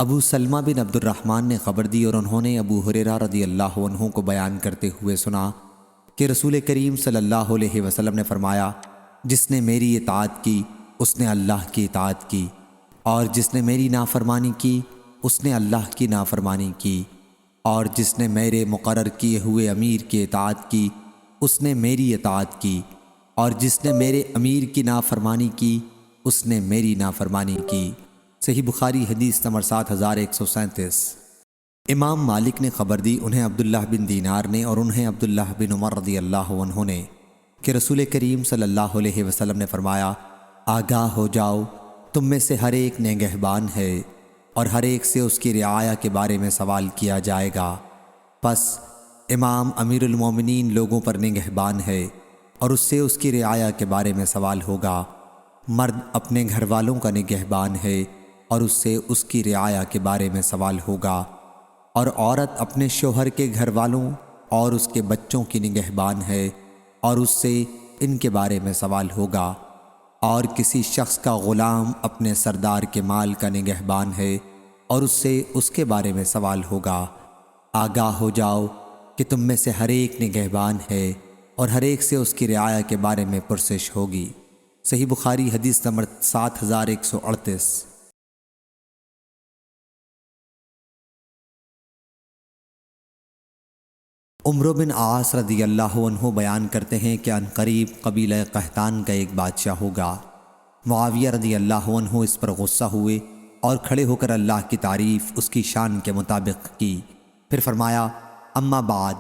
ابو سلمہ بن عبد الرحمن نے خبر دی اور انہوں نے ابو ہریرہ رضی اللہ عنہ کو بیان کرتے ہوئے سنا کہ رسول کریم صلی اللہ علیہ وسلم نے فرمایا، جس نے میری اطاعت کی اس نے اللہ کی اطاعت کی، اور جس نے میری نافرمانی کی اس نے اللہ کی نافرمانی کی، اور جس نے میرے مقرر کیے ہوئے امیر کی اطاعت کی اس نے میری اطاعت کی، اور جس نے میرے امیر کی نافرمانی کی اس نے میری نافرمانی کی۔ صحیح بخاری حدیث نمبر 7137۔ امام مالک نے خبر دی، انہیں عبداللہ بن دینار نے اور انہیں عبداللہ بن عمر رضی اللہ عنہ نے، کہ رسول کریم صلی اللہ علیہ وسلم نے فرمایا، آگاہ ہو جاؤ، تم میں سے ہر ایک نگہبان ہے اور ہر ایک سے اس کی رعایا کے بارے میں سوال کیا جائے گا۔ پس امام امیر المومنین لوگوں پر نگہبان ہے اور اس سے اس کی رعایا کے بارے میں سوال ہوگا۔ مرد اپنے گھر والوں کا نگہبان ہے اور اس سے اس کی رعایا کے بارے میں سوال ہوگا، اور عورت اپنے شوہر کے گھر والوں اور اس کے بچوں کی نگہبان ہے اور اس سے ان کے بارے میں سوال ہوگا، اور کسی شخص کا غلام اپنے سردار کے مال کا نگہبان ہے اور اس سے اس کے بارے میں سوال ہوگا۔ آگاہ ہو جاؤ کہ تم میں سے ہر ایک نگہبان ہے اور ہر ایک سے اس کی رعایا کے بارے میں پرسش ہوگی۔ صحیح بخاری حدیث نمبر 7138۔ عمرو بن عاص رضی اللہ عنہ بیان کرتے ہیں کہ عنقریب قبیلہ قحطان کا ایک بادشاہ ہوگا۔ معاویہ رضی اللہ عنہ اس پر غصہ ہوئے اور کھڑے ہو کر اللہ کی تعریف اس کی شان کے مطابق کی، پھر فرمایا، اما بعد،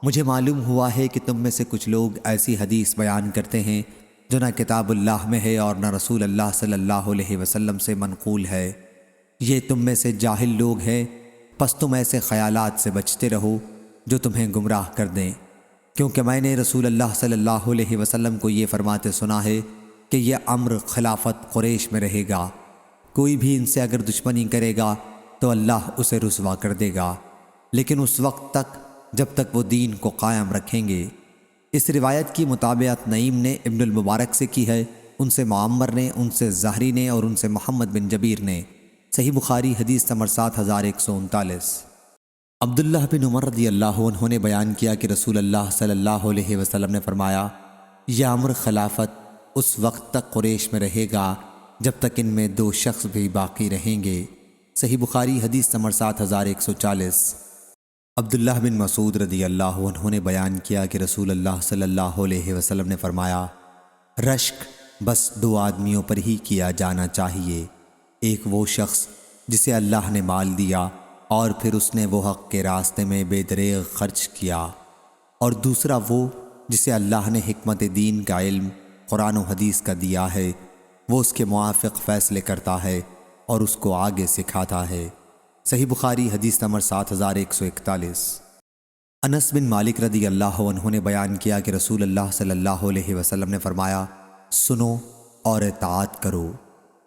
مجھے معلوم ہوا ہے کہ تم میں سے کچھ لوگ ایسی حدیث بیان کرتے ہیں جو نہ کتاب اللہ میں ہے اور نہ رسول اللہ صلی اللہ علیہ وسلم سے منقول ہے۔ یہ تم میں سے جاہل لوگ ہیں، پس تم ایسے خیالات سے بچتے رہو جو تمہیں گمراہ کر دیں، کیونکہ میں نے رسول اللہ صلی اللہ علیہ وسلم کو یہ فرماتے سنا ہے کہ یہ امر خلافت قریش میں رہے گا، کوئی بھی ان سے اگر دشمنی کرے گا تو اللہ اسے رسوا کر دے گا، لیکن اس وقت تک جب تک وہ دین کو قائم رکھیں گے۔ اس روایت کی مطابعت نعیم نے ابن المبارک سے کی ہے، ان سے معمر نے، ان سے زہری نے اور ان سے محمد بن جبیر نے۔ صحیح بخاری حدیث نمبر 7139۔ عبداللہ بن عمر رضی اللہ عنہ نے بیان کیا کہ رسول اللہ صلی اللہ علیہ وسلم نے فرمایا، یہ امر خلافت اس وقت تک قریش میں رہے گا جب تک ان میں 2 شخص بھی باقی رہیں گے۔ صحیح بخاری حدیث نمبر 7140۔ عبداللہ بن مسعود رضی اللہ عنہ نے بیان کیا کہ رسول اللہ صلی اللہ علیہ وسلم نے فرمایا، رشک بس 2 آدمیوں پر ہی کیا جانا چاہیے، ایک وہ شخص جسے اللہ نے مال دیا اور پھر اس نے وہ حق کے راستے میں بے دریغ خرچ کیا، اور دوسرا وہ جسے اللہ نے حکمت دین کا علم قرآن و حدیث کا دیا ہے، وہ اس کے موافق فیصلے کرتا ہے اور اس کو آگے سکھاتا ہے۔ صحیح بخاری حدیث نمبر 7141۔ انس بن مالک رضی اللہ عنہ نے بیان کیا کہ رسول اللہ صلی اللہ علیہ وسلم نے فرمایا، سنو اور اطاعت کرو،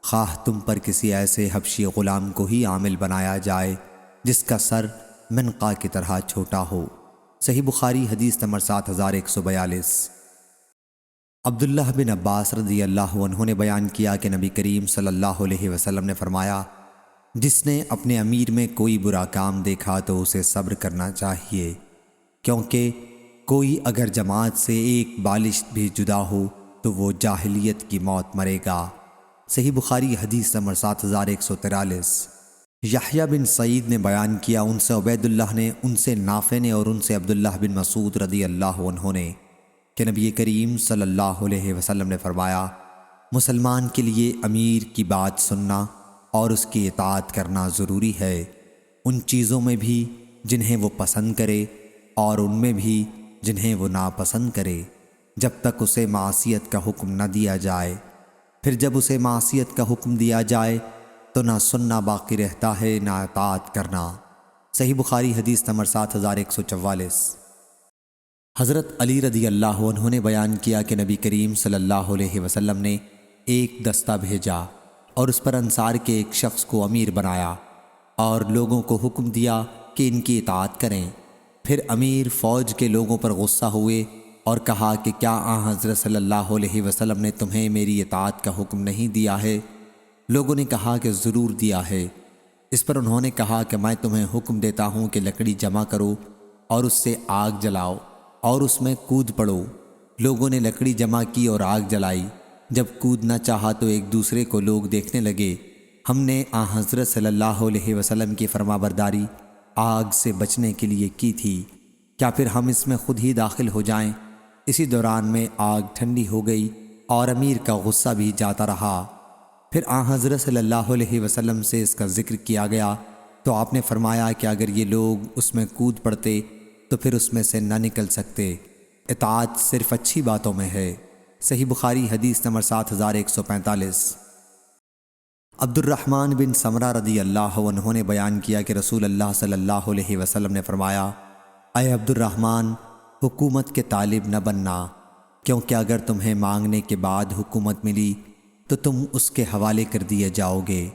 خواہ تم پر کسی ایسے حبشی غلام کو ہی عامل بنایا جائے جس کا سر منقا کی طرح چھوٹا ہو۔ صحیح بخاری حدیث نمبر 7142۔ عبداللہ بن عباس رضی اللہ عنہ نے بیان کیا کہ نبی کریم صلی اللہ علیہ وسلم نے فرمایا، جس نے اپنے امیر میں کوئی برا کام دیکھا تو اسے صبر کرنا چاہیے، کیونکہ کوئی اگر جماعت سے ایک بالشت بھی جدا ہو تو وہ جاہلیت کی موت مرے گا۔ صحیح بخاری حدیث نمبر 7143۔ یحییٰ بن سعید نے بیان کیا، ان سے عبید اللہ نے، ان سے نافع نے اور ان سے عبداللہ بن مسعود رضی اللہ عنہ نے کہ نبی کریم صلی اللہ علیہ وسلم نے فرمایا، مسلمان کے لیے امیر کی بات سننا اور اس کی اطاعت کرنا ضروری ہے، ان چیزوں میں بھی جنہیں وہ پسند کرے اور ان میں بھی جنہیں وہ ناپسند کرے، جب تک اسے معصیت کا حکم نہ دیا جائے، پھر جب اسے معصیت کا حکم دیا جائے تو نہ سننا باقی رہتا ہے نہ اطاعت کرنا۔ صحیح بخاری حدیث نمبر 7144۔ حضرت علی رضی اللہ عنہ نے بیان کیا کہ نبی کریم صلی اللہ علیہ وسلم نے ایک دستہ بھیجا اور اس پر انصار کے ایک شخص کو امیر بنایا اور لوگوں کو حکم دیا کہ ان کی اطاعت کریں۔ پھر امیر فوج کے لوگوں پر غصہ ہوئے اور کہا کہ کیا آن حضرت صلی اللہ علیہ وسلم نے تمہیں میری اطاعت کا حکم نہیں دیا ہے؟ لوگوں نے کہا کہ ضرور دیا ہے۔ اس پر انہوں نے کہا کہ میں تمہیں حکم دیتا ہوں کہ لکڑی جمع کرو اور اس سے آگ جلاؤ اور اس میں کود پڑو۔ لوگوں نے لکڑی جمع کی اور آگ جلائی۔ جب کودنا چاہا تو ایک دوسرے کو لوگ دیکھنے لگے۔ ہم نے حضرت صلی اللہ علیہ وسلم کی فرما برداری آگ سے بچنے کے لیے کی تھی، کیا پھر ہم اس میں خود ہی داخل ہو جائیں؟ اسی دوران میں آگ ٹھنڈی ہو گئی اور امیر کا غصہ بھی جاتا رہا۔ پھر حضرت صلی اللہ علیہ وسلم سے اس کا ذکر کیا گیا تو آپ نے فرمایا کہ اگر یہ لوگ اس میں کود پڑتے تو پھر اس میں سے نہ نکل سکتے۔ اطاعت صرف اچھی باتوں میں ہے۔ صحیح بخاری حدیث نمبر 7145۔ عبد الرحمن بن سمرہ رضی اللہ عنہ نے بیان کیا کہ رسول اللہ صلی اللہ علیہ وسلم نے فرمایا، اے عبد الرحمن، حکومت کے طالب نہ بننا، کیونکہ اگر تمہیں مانگنے کے بعد حکومت ملی تو تم اس کے حوالے کر دیے جاؤ گے،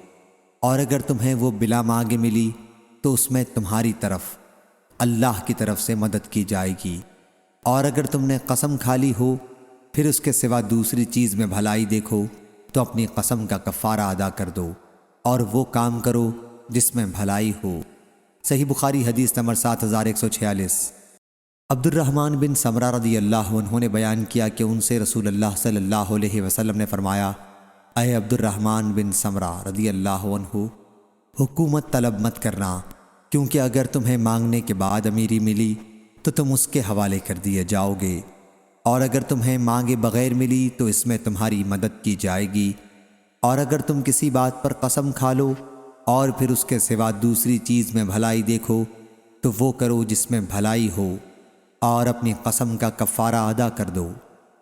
اور اگر تمہیں وہ بلا مانگے ملی تو اس میں تمہاری طرف اللہ کی طرف سے مدد کی جائے گی، اور اگر تم نے قسم کھا لی ہو پھر اس کے سوا دوسری چیز میں بھلائی دیکھو تو اپنی قسم کا کفارہ ادا کر دو اور وہ کام کرو جس میں بھلائی ہو۔ صحیح بخاری حدیث نمبر 7146۔ عبد الرحمن بن سمرہ رضی اللہ عنہ نے بیان کیا کہ ان سے رسول اللہ صلی اللہ علیہ وسلم نے فرمایا، اے عبد الرحمن بن سمرہ رضی اللہ عنہ، حکومت طلب مت کرنا، کیونکہ اگر تمہیں مانگنے کے بعد امیری ملی تو تم اس کے حوالے کر دیے جاؤ گے، اور اگر تمہیں مانگے بغیر ملی تو اس میں تمہاری مدد کی جائے گی، اور اگر تم کسی بات پر قسم کھا لو اور پھر اس کے سوا دوسری چیز میں بھلائی دیکھو تو وہ کرو جس میں بھلائی ہو، اور اپنی قسم کا کفارہ ادا کر دو۔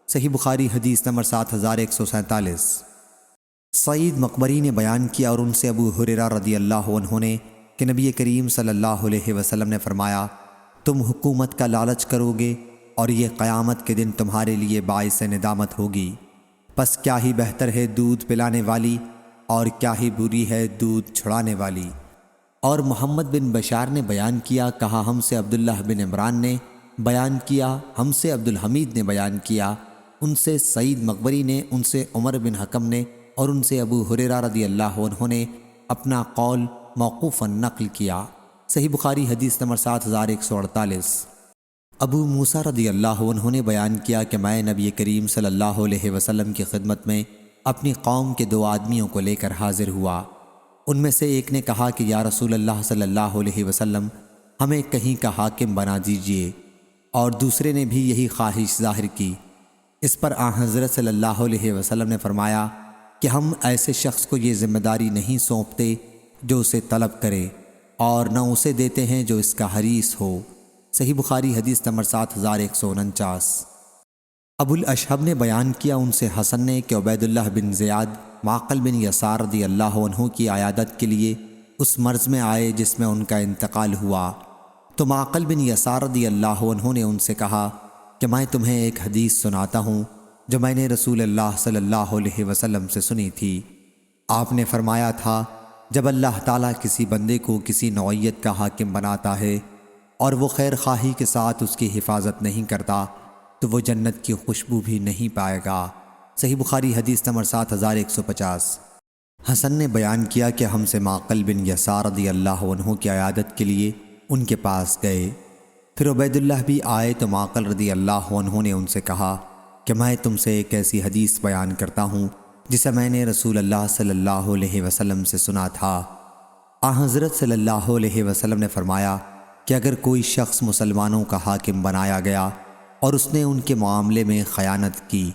صحیح بخاری حدیث نمبر 7147۔ سعید مقبری نے بیان کیا اور ان سے ابو ہریرہ رضی اللہ عنہ نے کہ نبی کریم صلی اللہ علیہ وسلم نے فرمایا، تم حکومت کا لالچ کرو گے اور یہ قیامت کے دن تمہارے لیے باعث ندامت ہوگی۔ پس کیا ہی بہتر ہے دودھ پلانے والی اور کیا ہی بری ہے دودھ چھڑانے والی۔ اور محمد بن بشار نے بیان کیا، کہا ہم سے عبداللہ بن عمران نے بیان کیا، ہم سے عبد الحمید نے بیان کیا، ان سے سعید مقبری نے، ان سے عمر بن حکم نے، اور ان سے ابو ہریرہ رضی اللہ عنہ نے اپنا قول موقوفاً نقل کیا۔ صحیح بخاری حدیث نمبر 7148۔ ابو موسیٰ رضی اللہ عنہ نے بیان کیا کہ میں نبی کریم صلی اللہ علیہ وسلم کی خدمت میں اپنی قوم کے دو آدمیوں کو لے کر حاضر ہوا۔ ان میں سے ایک نے کہا کہ یا رسول اللہ صلی اللہ علیہ وسلم، ہمیں کہیں کا حاکم بنا دیجئے، اور دوسرے نے بھی یہی خواہش ظاہر کی۔ اس پر حضرت صلی اللہ علیہ وسلم نے فرمایا کہ ہم ایسے شخص کو یہ ذمہ داری نہیں سونپتے جو اسے طلب کرے، اور نہ اسے دیتے ہیں جو اس کا حریص ہو۔ صحیح بخاری حدیث نمبر 7149۔ ابو الاشہب نے بیان کیا، ان سے حسن نے کہ عبید اللہ بن زیاد معقل بن یسار رضی اللہ عنہ کی عیادت کے لیے اس مرض میں آئے جس میں ان کا انتقال ہوا، تو معقل بن یسار رضی اللہ عنہ نے ان سے کہا کہ میں تمہیں ایک حدیث سناتا ہوں جو میں نے رسول اللہ صلی اللہ علیہ وسلم سے سنی تھی۔ آپ نے فرمایا تھا، جب اللہ تعالیٰ کسی بندے کو کسی نوعیت کا حاکم بناتا ہے اور وہ خیر خواہی کے ساتھ اس کی حفاظت نہیں کرتا تو وہ جنت کی خوشبو بھی نہیں پائے گا۔ صحیح بخاری حدیث نمبر 7150۔ حسن نے بیان کیا کہ ہم سے معقل بن یسار رضی اللہ عنہ کی عیادت کے لیے ان کے پاس گئے، پھر عبید اللہ بھی آئے تو معقل رضی اللہ عنہ نے ان سے کہا کہ میں تم سے ایک ایسی حدیث بیان کرتا ہوں جسے میں نے رسول اللہ صلی اللہ علیہ وسلم سے سنا تھا۔ حضرت صلی اللہ علیہ وسلم نے فرمایا کہ اگر کوئی شخص مسلمانوں کا حاکم بنایا گیا اور اس نے ان کے معاملے میں خیانت کی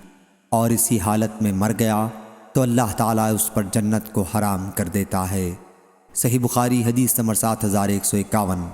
اور اسی حالت میں مر گیا تو اللہ تعالیٰ اس پر جنت کو حرام کر دیتا ہے۔ صحیح بخاری حدیث نمبر 7151۔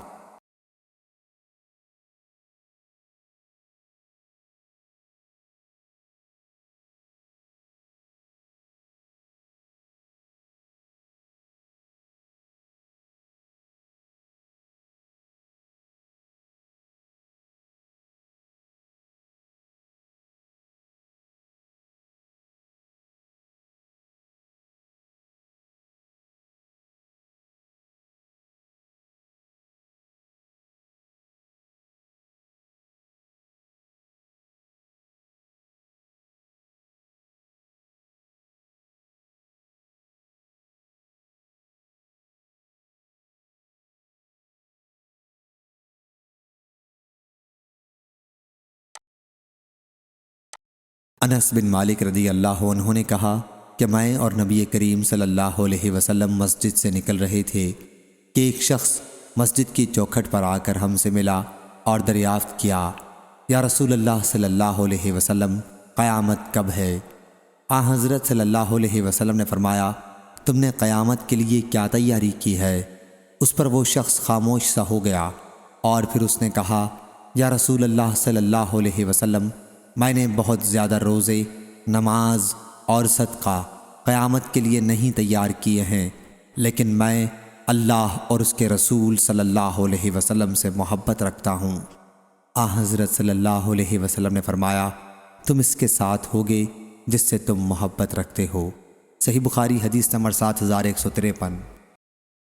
انس بن مالک رضی اللہ عنہ نے کہا کہ میں اور نبی کریم صلی اللہ علیہ وسلم مسجد سے نکل رہے تھے کہ ایک شخص مسجد کی چوکھٹ پر آ کر ہم سے ملا اور دریافت کیا، یا رسول اللہ صلی اللہ علیہ وسلم، قیامت کب ہے؟ حضرت صلی اللہ علیہ وسلم نے فرمایا، تم نے قیامت کے لیے کیا تیاری کی ہے؟ اس پر وہ شخص خاموش سا ہو گیا اور پھر اس نے کہا، یا رسول اللہ صلی اللہ علیہ وسلم، میں نے بہت زیادہ روزے، نماز اور صدقہ قیامت کے لیے نہیں تیار کیے ہیں، لیکن میں اللہ اور اس کے رسول صلی اللہ علیہ وسلم سے محبت رکھتا ہوں۔ حضرت صلی اللہ علیہ وسلم نے فرمایا، تم اس کے ساتھ ہوگے جس سے تم محبت رکھتے ہو۔ صحیح بخاری حدیث نمبر 7153۔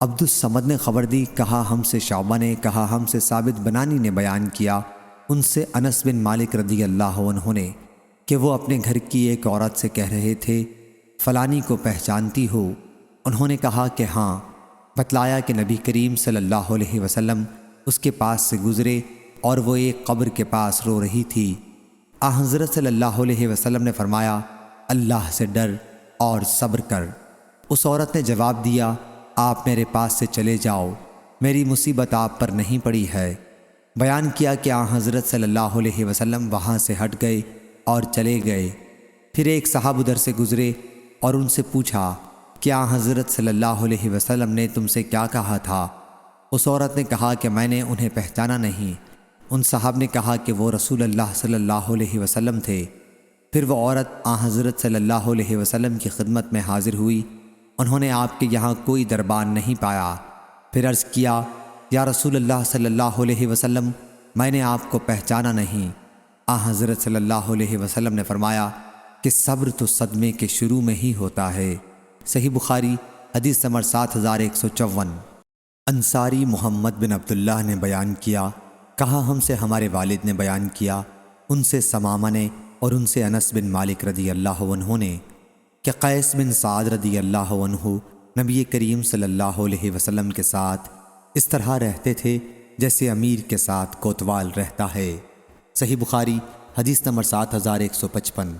عبد الصمد نے خبر دی، کہا ہم سے شعبہ نے، کہا ہم سے ثابت بنانی نے بیان کیا، ان سے انس بن مالک رضی اللہ عنہ نے، کہ وہ اپنے گھر کی ایک عورت سے کہہ رہے تھے، فلانی کو پہچانتی ہو؟ انہوں نے کہا کہ ہاں۔ بتلایا کہ نبی کریم صلی اللہ علیہ وسلم اس کے پاس سے گزرے اور وہ ایک قبر کے پاس رو رہی تھی۔ حضرت صلی اللہ علیہ وسلم نے فرمایا، اللہ سے ڈر اور صبر کر۔ اس عورت نے جواب دیا، آپ میرے پاس سے چلے جاؤ، میری مصیبت آپ پر نہیں پڑی ہے۔ بیان کیا کہ حضرت صلی اللہ علیہ وسلم وہاں سے ہٹ گئے اور چلے گئے۔ پھر ایک صاحب ادھر سے گزرے اور ان سے پوچھا، کیا حضرت صلی اللہ علیہ وسلم نے تم سے کیا کہا تھا؟ اس عورت نے کہا کہ میں نے انہیں پہچانا نہیں۔ ان صاحب نے کہا کہ وہ رسول اللہ صلی اللہ علیہ وسلم تھے۔ پھر وہ عورت حضرت صلی اللہ علیہ وسلم کی خدمت میں حاضر ہوئی۔ انہوں نے آپ کے یہاں کوئی دربان نہیں پایا۔ پھر عرض کیا، یا رسول اللہ صلی اللہ علیہ وسلم، میں نے آپ کو پہچانا نہیں۔ حضرت صلی اللہ علیہ وسلم نے فرمایا کہ صبر تو صدمے کے شروع میں ہی ہوتا ہے۔ صحیح بخاری حدیث نمبر 7154۔ انصاری محمد بن عبداللہ نے بیان کیا، کہا ہم سے ہمارے والد نے بیان کیا، ان سے ثمامہ نے اور ان سے انس بن مالک رضی اللہ عنہ نے، کہ قیس بن سعد رضی اللہ عنہ نبی کریم صلی اللہ علیہ وسلم کے ساتھ اس طرح رہتے تھے جیسے امیر کے ساتھ کوتوال رہتا ہے۔ صحیح بخاری حدیث نمبر 7155۔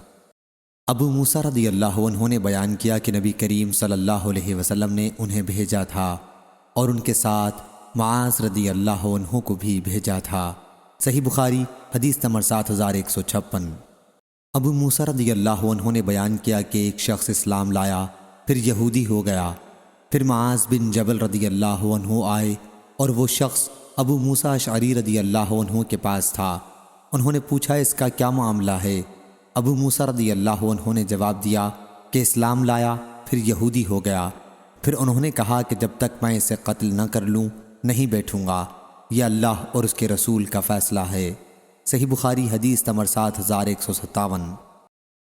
ابو موسیٰ رضی اللہ عنہ نے بیان کیا کہ نبی کریم صلی اللہ علیہ وسلم نے انہیں بھیجا تھا اور ان کے ساتھ معاذ رضی اللہ عنہ کو بھی بھیجا تھا۔ صحیح بخاری حدیث نمبر 7156۔ ابو موسیٰ رضی اللہ عنہ نے بیان کیا کہ ایک شخص اسلام لایا، پھر یہودی ہو گیا۔ پھر معاذ بن جبل رضی اللہ عنہ آئے اور وہ شخص ابو موسیٰ اشعری رضی اللہ عنہ کے پاس تھا۔ انہوں نے پوچھا، اس کا کیا معاملہ ہے؟ ابو موسیٰ رضی اللہ عنہ نے جواب دیا کہ اسلام لایا، پھر یہودی ہو گیا۔ پھر انہوں نے کہا کہ جب تک میں اسے قتل نہ کر لوں نہیں بیٹھوں گا، یہ اللہ اور اس کے رسول کا فیصلہ ہے۔ صحیح بخاری حدیث نمبر 7157۔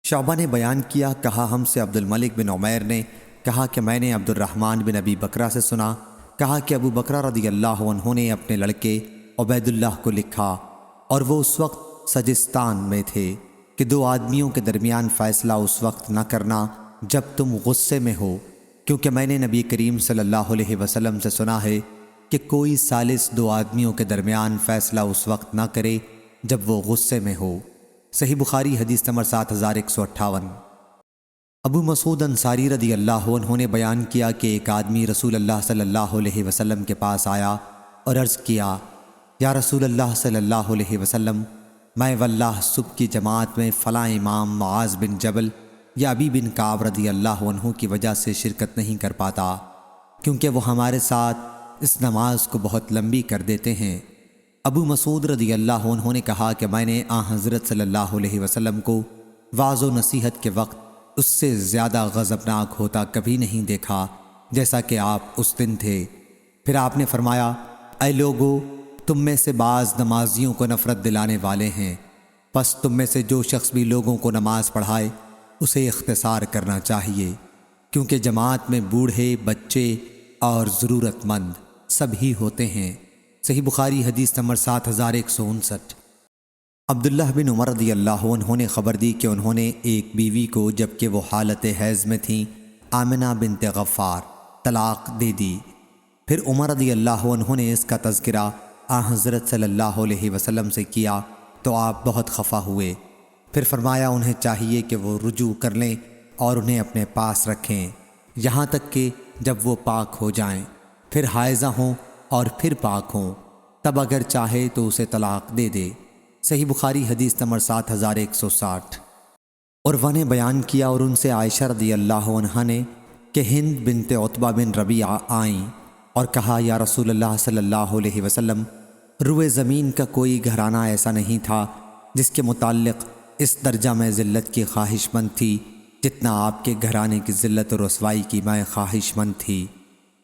شعبہ نے بیان کیا، کہا ہم سے عبد الملک بن عمیر نے، کہا کہ میں نے عبد الرحمن بن ابی بکرہ سے سنا، کہا کہ ابو بکرہ رضی اللہ عنہ نے اپنے لڑکے عبید اللہ کو لکھا، اور وہ اس وقت سجستان میں تھے، کہ دو آدمیوں کے درمیان فیصلہ اس وقت نہ کرنا جب تم غصے میں ہو، کیونکہ میں نے نبی کریم صلی اللہ علیہ وسلم سے سنا ہے کہ کوئی ثالث دو آدمیوں کے درمیان فیصلہ اس وقت نہ کرے جب وہ غصے میں ہو۔ صحیح بخاری حدیث نمبر 7158۔ ابو مسعود انصاری رضی اللہ عنہ نے بیان کیا کہ ایک آدمی رسول اللہ صلی اللہ علیہ وسلم کے پاس آیا اور عرض کیا، یا رسول اللہ صلی اللہ علیہ وسلم، میں واللہ صبح کی جماعت میں فلاں امام معاذ بن جبل یا ابی بن کعب رضی اللہ عنہ کی وجہ سے شرکت نہیں کر پاتا، کیونکہ وہ ہمارے ساتھ اس نماز کو بہت لمبی کر دیتے ہیں۔ ابو مسعود رضی اللہ عنہ نے کہا کہ میں نے حضرت صلی اللہ علیہ وسلم کو وعظ و نصیحت کے وقت اس سے زیادہ غضبناک ہوتا کبھی نہیں دیکھا جیسا کہ آپ اس دن تھے۔ پھر آپ نے فرمایا، اے لوگو، تم میں سے بعض نمازیوں کو نفرت دلانے والے ہیں، پس تم میں سے جو شخص بھی لوگوں کو نماز پڑھائے اسے اختصار کرنا چاہیے، کیونکہ جماعت میں بوڑھے، بچے اور ضرورت مند سب ہی ہوتے ہیں۔ صحیح بخاری حدیث نمبر 7159۔ عبداللہ بن عمر رضی اللہ عنہ نے خبر دی کہ انہوں نے ایک بیوی کو جبکہ وہ حالت حیض میں تھیں، آمنہ بنت غفار، طلاق دے دی۔ پھر عمر رضی اللہ عنہ نے اس کا تذکرہ حضرت صلی اللہ علیہ وسلم سے کیا تو آپ بہت خفا ہوئے۔ پھر فرمایا انہیں چاہیے کہ وہ رجوع کر لیں اور انہیں اپنے پاس رکھیں یہاں تک کہ جب وہ پاک ہو جائیں، پھر حائضہ ہوں اور پھر پاک ہوں، تب اگر چاہے تو اسے طلاق دے دے۔ صحیح بخاری حدیث نمبر 7160۔ عروہ نے بیان کیا اور ان سے عائشہ رضی اللہ عنہا نے کہ ہند بنت عتبہ بن ربیعہ آئیں اور کہا یا رسول اللہ صلی اللہ علیہ وسلم، روئے زمین کا کوئی گھرانہ ایسا نہیں تھا جس کے متعلق اس درجہ میں ذلت کی خواہش مند تھی جتنا آپ کے گھرانے کی ذلت اور رسوائی کی میں خواہش مند تھی،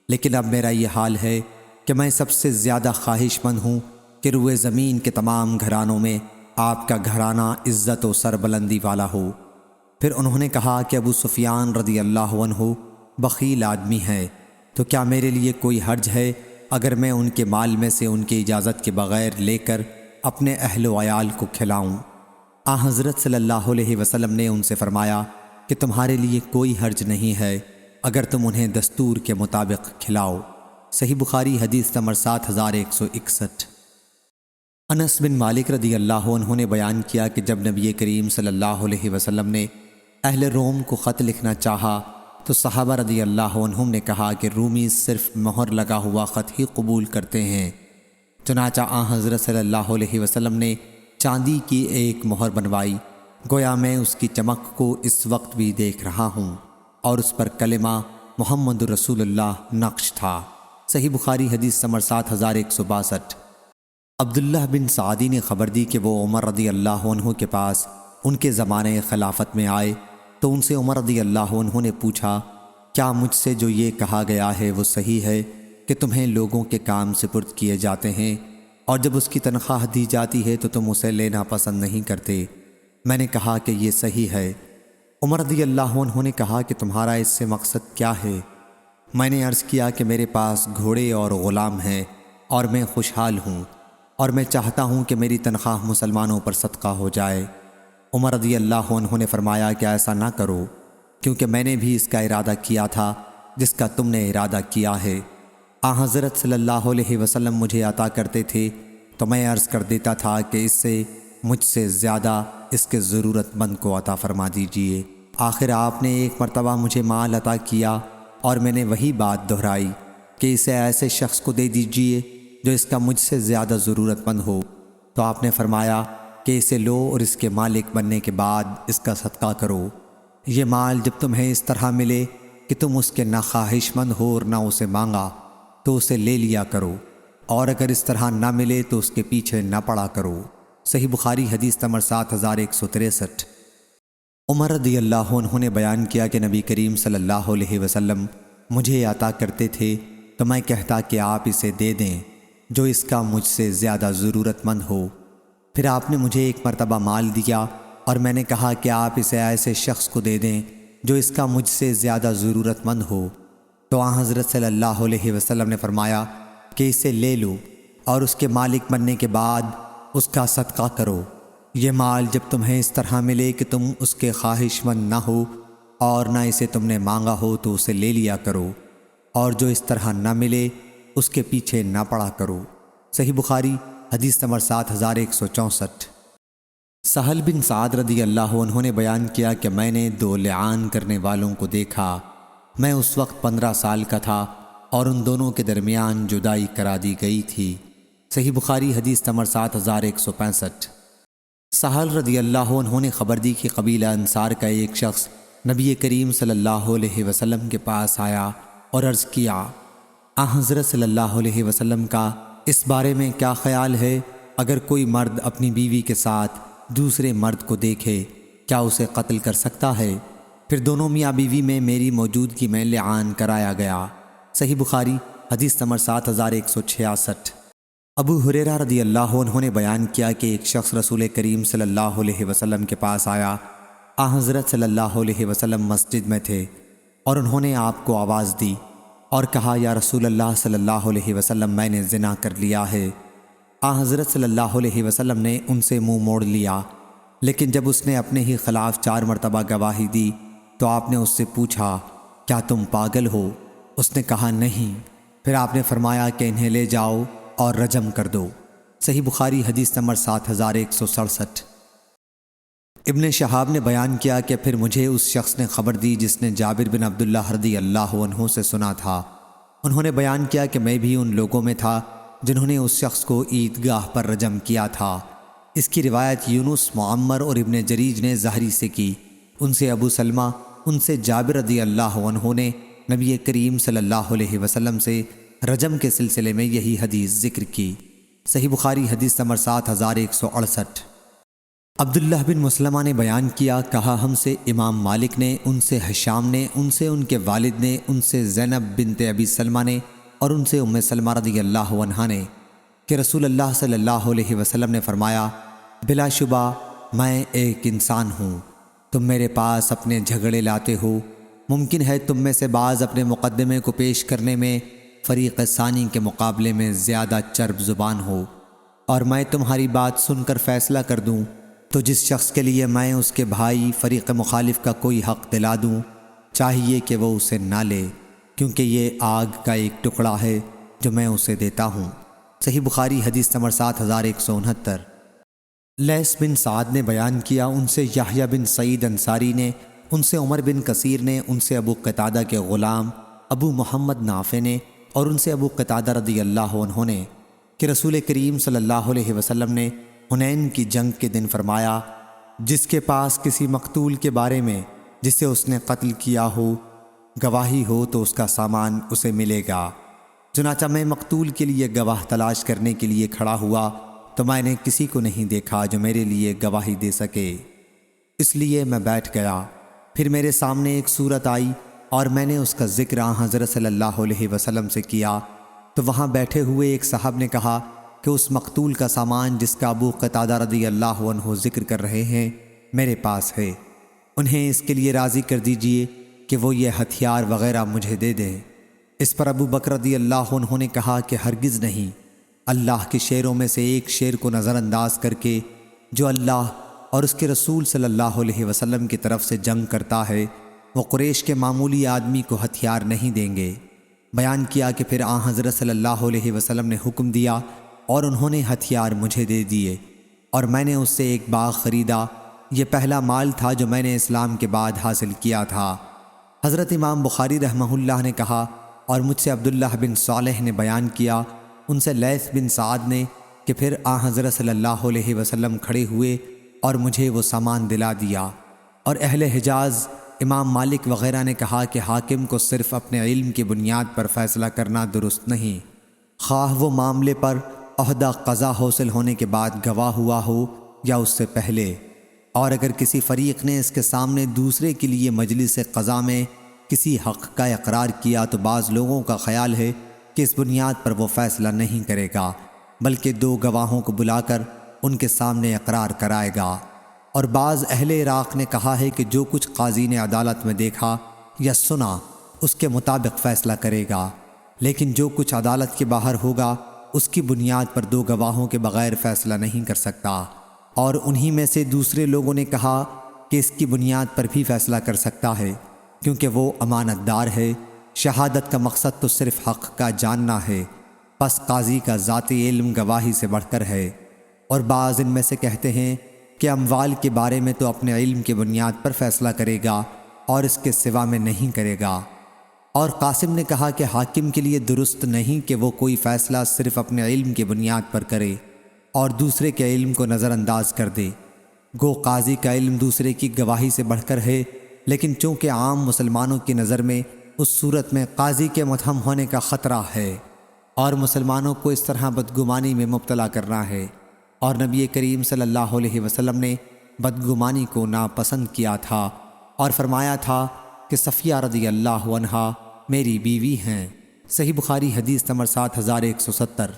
لیکن اب میرا یہ حال ہے کہ میں سب سے زیادہ خواہش مند ہوں کہ روئے زمین کے تمام گھرانوں میں آپ کا گھرانہ عزت و سربلندی والا ہو۔ پھر انہوں نے کہا کہ ابو سفیان رضی اللہ عنہ بخیل آدمی ہے، تو کیا میرے لیے کوئی حرج ہے اگر میں ان کے مال میں سے ان کی اجازت کے بغیر لے کر اپنے اہل و عیال کو کھلاؤں؟ حضرت صلی اللہ علیہ وسلم نے ان سے فرمایا کہ تمہارے لیے کوئی حرج نہیں ہے اگر تم انہیں دستور کے مطابق کھلاؤ۔ صحیح بخاری حدیث نمبر 7161۔ انس بن مالک رضی اللہ عنہ نے بیان کیا کہ جب نبی کریم صلی اللہ علیہ وسلم نے اہل روم کو خط لکھنا چاہا تو صحابہ رضی اللہ عنہم نے کہا کہ رومی صرف مہر لگا ہوا خط ہی قبول کرتے ہیں۔ چنانچہ حضرت صلی اللہ علیہ وسلم نے چاندی کی ایک مہر بنوائی، گویا میں اس کی چمک کو اس وقت بھی دیکھ رہا ہوں، اور اس پر کلمہ محمد رسول اللہ نقش تھا۔ صحیح بخاری حدیث نمبر 7162۔ عبداللہ بن سعدی نے خبر دی کہ وہ عمر رضی اللہ عنہ کے پاس ان کے زمانے خلافت میں آئے تو ان سے عمر رضی اللہ عنہ نے پوچھا، کیا مجھ سے جو یہ کہا گیا ہے وہ صحیح ہے کہ تمہیں لوگوں کے کام سپرد کیے جاتے ہیں اور جب اس کی تنخواہ دی جاتی ہے تو تم اسے لینا پسند نہیں کرتے؟ میں نے کہا کہ یہ صحیح ہے۔ عمر رضی اللہ عنہ نے کہا کہ تمہارا اس سے مقصد کیا ہے؟ میں نے عرض کیا کہ میرے پاس گھوڑے اور غلام ہیں اور میں خوشحال ہوں اور میں چاہتا ہوں کہ میری تنخواہ مسلمانوں پر صدقہ ہو جائے۔ عمر رضی اللہ عنہ نے فرمایا کہ ایسا نہ کرو، کیونکہ میں نے بھی اس کا ارادہ کیا تھا جس کا تم نے ارادہ کیا ہے۔ حضرت صلی اللہ علیہ وسلم مجھے عطا کرتے تھے تو میں عرض کر دیتا تھا کہ اس سے مجھ سے زیادہ اس کے ضرورت مند کو عطا فرما دیجئے۔ آخر آپ نے ایک مرتبہ مجھے مال عطا کیا اور میں نے وہی بات دہرائی کہ اسے ایسے شخص کو دے دیجئے جو اس کا مجھ سے زیادہ ضرورت مند ہو، تو آپ نے فرمایا کہ اسے لو اور اس کے مالک بننے کے بعد اس کا صدقہ کرو۔ یہ مال جب تمہیں اس طرح ملے کہ تم اس کے نہ خواہش مند ہو اور نہ اسے مانگا تو اسے لے لیا کرو، اور اگر اس طرح نہ ملے تو اس کے پیچھے نہ پڑا کرو۔ صحیح بخاری حدیث نمبر 7163۔ عمر رضی اللہ عنہ نے بیان کیا کہ نبی کریم صلی اللہ علیہ وسلم مجھے عطا کرتے تھے تو میں کہتا کہ آپ اسے دے دیں جو اس کا مجھ سے زیادہ ضرورت مند ہو۔ پھر آپ نے مجھے ایک مرتبہ مال دیا اور میں نے کہا کہ آپ اسے ایسے شخص کو دے دیں جو اس کا مجھ سے زیادہ ضرورت مند ہو، تو حضرت صلی اللہ علیہ وسلم نے فرمایا کہ اسے لے لو اور اس کے مالک بننے کے بعد اس کا صدقہ کرو۔ یہ مال جب تمہیں اس طرح ملے کہ تم اس کے خواہش مند نہ ہو اور نہ اسے تم نے مانگا ہو تو اسے لے لیا کرو، اور جو اس طرح نہ ملے اس کے پیچھے نہ پڑا کرو۔ صحیح بخاری حدیث نمبر 7164۔ سہل بن سعد رضی اللہ عنہ نے بیان کیا کہ میں نے 2 لعان کرنے والوں کو دیکھا۔ میں اس وقت 15 سال کا تھا اور ان دونوں کے درمیان جدائی کرا دی گئی تھی۔ صحیح بخاری حدیث نمبر 7165۔ سہل رضی اللہ عنہ نے خبر دی کہ قبیلہ انصار کا ایک شخص نبی کریم صلی اللہ علیہ وسلم کے پاس آیا اور عرض کیا، حضرت صلی اللہ علیہ وسلم کا اس بارے میں کیا خیال ہے؟ اگر کوئی مرد اپنی بیوی کے ساتھ دوسرے مرد کو دیکھے کیا اسے قتل کر سکتا ہے؟ پھر دونوں میاں بیوی میں میری موجودگی میں لعان کرایا گیا۔ صحیح بخاری حدیث نمبر 7166۔ ابو ہریرہ رضی اللہ عنہ نے بیان کیا کہ ایک شخص رسول کریم صلی اللہ علیہ وسلم کے پاس آیا۔ حضرت صلی اللہ علیہ وسلم مسجد میں تھے اور انہوں نے آپ کو آواز دی اور کہا، یا رسول اللہ صلی اللہ علیہ وسلم، میں نے زنا کر لیا ہے۔ حضرت صلی اللہ علیہ وسلم نے ان سے منہ موڑ لیا، لیکن جب اس نے اپنے ہی خلاف 4 مرتبہ گواہی دی تو آپ نے اس سے پوچھا، کیا تم پاگل ہو؟ اس نے کہا نہیں۔ پھر آپ نے فرمایا کہ انہیں لے جاؤ اور رجم کر دو۔ صحیح بخاری حدیث نمبر 7167۔ ابن شہاب نے بیان کیا کہ پھر مجھے اس شخص نے خبر دی جس نے جابر بن عبداللہ رضی اللہ عنہ سے سنا تھا۔ انہوں نے بیان کیا کہ میں بھی ان لوگوں میں تھا جنہوں نے اس شخص کو عیدگاہ پر رجم کیا تھا۔ اس کی روایت یونس، معمر اور ابن جریج نے زہری سے کی، ان سے ابو سلمہ، ان سے جابر رضی اللہ عنہ نے نبی کریم صلی اللہ علیہ وسلم سے رجم کے سلسلے میں یہی حدیث ذکر کی۔ صحیح بخاری حدیث نمبر 7168۔ عبداللہ بن مسلمہ نے بیان کیا، کہا ہم سے امام مالک نے، ان سے ہشام نے، ان سے ان کے والد نے، ان سے زینب بنت ابی سلمہ نے اور ان سے ام سلمہ رضی اللہ عنہا نے کہ رسول اللہ صلی اللہ علیہ وسلم نے فرمایا، بلا شبہ میں ایک انسان ہوں، تم میرے پاس اپنے جھگڑے لاتے ہو، ممکن ہے تم میں سے بعض اپنے مقدمے کو پیش کرنے میں فریق ثانی کے مقابلے میں زیادہ چرب زبان ہو، اور میں تمہاری بات سن کر فیصلہ کر دوں تو جس شخص کے لیے میں اس کے بھائی فریق مخالف کا کوئی حق دلا دوں، چاہیے کہ وہ اسے نہ لے، کیونکہ یہ آگ کا ایک ٹکڑا ہے جو میں اسے دیتا ہوں۔ صحیح بخاری حدیث نمبر 7169۔ لیث بن سعد نے بیان کیا، ان سے یحییٰ بن سعید انصاری نے، ان سے عمر بن کثیر نے، ان سے ابو قتادہ کے غلام ابو محمد نافع نے اور ان سے ابو قتادہ رضی اللہ عنہ نے کہ رسول کریم صلی اللہ علیہ وسلم نے حنین کی جنگ کے دن فرمایا، جس کے پاس کسی مقتول کے بارے میں جسے اس نے قتل کیا ہو گواہی ہو تو اس کا سامان اسے ملے گا۔ چنانچہ میں مقتول کے لیے گواہ تلاش کرنے کے لیے کھڑا ہوا تو میں نے کسی کو نہیں دیکھا جو میرے لیے گواہی دے سکے، اس لیے میں بیٹھ گیا۔ پھر میرے سامنے ایک صورت آئی اور میں نے اس کا ذکر حضرت صلی اللہ علیہ وسلم سے کیا تو وہاں بیٹھے ہوئے ایک صاحب نے کہا کہ اس مقتول کا سامان جس کا ابو قتادہ رضی اللہ عنہ ذکر کر رہے ہیں میرے پاس ہے، انہیں اس کے لیے راضی کر دیجئے کہ وہ یہ ہتھیار وغیرہ مجھے دے دیں۔ اس پر ابو بکر رضی اللہ عنہ نے کہا کہ ہرگز نہیں، اللہ کے شعروں میں سے ایک شعر کو نظر انداز کر کے جو اللہ اور اس کے رسول صلی اللہ علیہ وسلم کی طرف سے جنگ کرتا ہے وہ قریش کے معمولی آدمی کو ہتھیار نہیں دیں گے۔ بیان کیا کہ پھر حضرت صلی اللہ علیہ وسلم نے حکم دیا اور انہوں نے ہتھیار مجھے دے دیے اور میں نے اس سے ایک باغ خریدا، یہ پہلا مال تھا جو میں نے اسلام کے بعد حاصل کیا تھا۔ حضرت امام بخاری رحمہ اللہ نے کہا، اور مجھ سے عبداللہ بن صالح نے بیان کیا، ان سے لیث بن سعد نے کہ پھر حضرت صلی اللہ علیہ وسلم کھڑے ہوئے اور مجھے وہ سامان دلا دیا۔ اور اہل حجاز امام مالک وغیرہ نے کہا کہ حاکم کو صرف اپنے علم کی بنیاد پر فیصلہ کرنا درست نہیں، خواہ وہ معاملے پر عہدہ قضا حاصل ہونے کے بعد گواہ ہوا ہو یا اس سے پہلے، اور اگر کسی فریق نے اس کے سامنے دوسرے کے لیے مجلس قضا میں کسی حق کا اقرار کیا تو بعض لوگوں کا خیال ہے کہ اس بنیاد پر وہ فیصلہ نہیں کرے گا بلکہ دو گواہوں کو بلا کر ان کے سامنے اقرار کرائے گا۔ اور بعض اہل عراق نے کہا ہے کہ جو کچھ قاضی نے عدالت میں دیکھا یا سنا اس کے مطابق فیصلہ کرے گا، لیکن جو کچھ عدالت کے باہر ہوگا اس کی بنیاد پر دو گواہوں کے بغیر فیصلہ نہیں کر سکتا۔ اور انہی میں سے دوسرے لوگوں نے کہا کہ اس کی بنیاد پر بھی فیصلہ کر سکتا ہے، کیونکہ وہ امانت دار ہے، شہادت کا مقصد تو صرف حق کا جاننا ہے، پس قاضی کا ذاتی علم گواہی سے بڑھ کر ہے۔ اور بعض ان میں سے کہتے ہیں کہ اموال کے بارے میں تو اپنے علم کی بنیاد پر فیصلہ کرے گا اور اس کے سوا میں نہیں کرے گا۔ اور قاسم نے کہا کہ حاکم کے لیے درست نہیں کہ وہ کوئی فیصلہ صرف اپنے علم کی بنیاد پر کرے اور دوسرے کے علم کو نظر انداز کر دے، گو قاضی کا علم دوسرے کی گواہی سے بڑھ کر ہے، لیکن چونکہ عام مسلمانوں کی نظر میں اس صورت میں قاضی کے متہم ہونے کا خطرہ ہے اور مسلمانوں کو اس طرح بدگمانی میں مبتلا کرنا ہے، اور نبی کریم صلی اللہ علیہ وسلم نے بدگمانی کو ناپسند کیا تھا اور فرمایا تھا کہ صفیہ رضی اللہ عنہا میری بیوی ہیں۔ صحیح بخاری حدیث نمبر 7170۔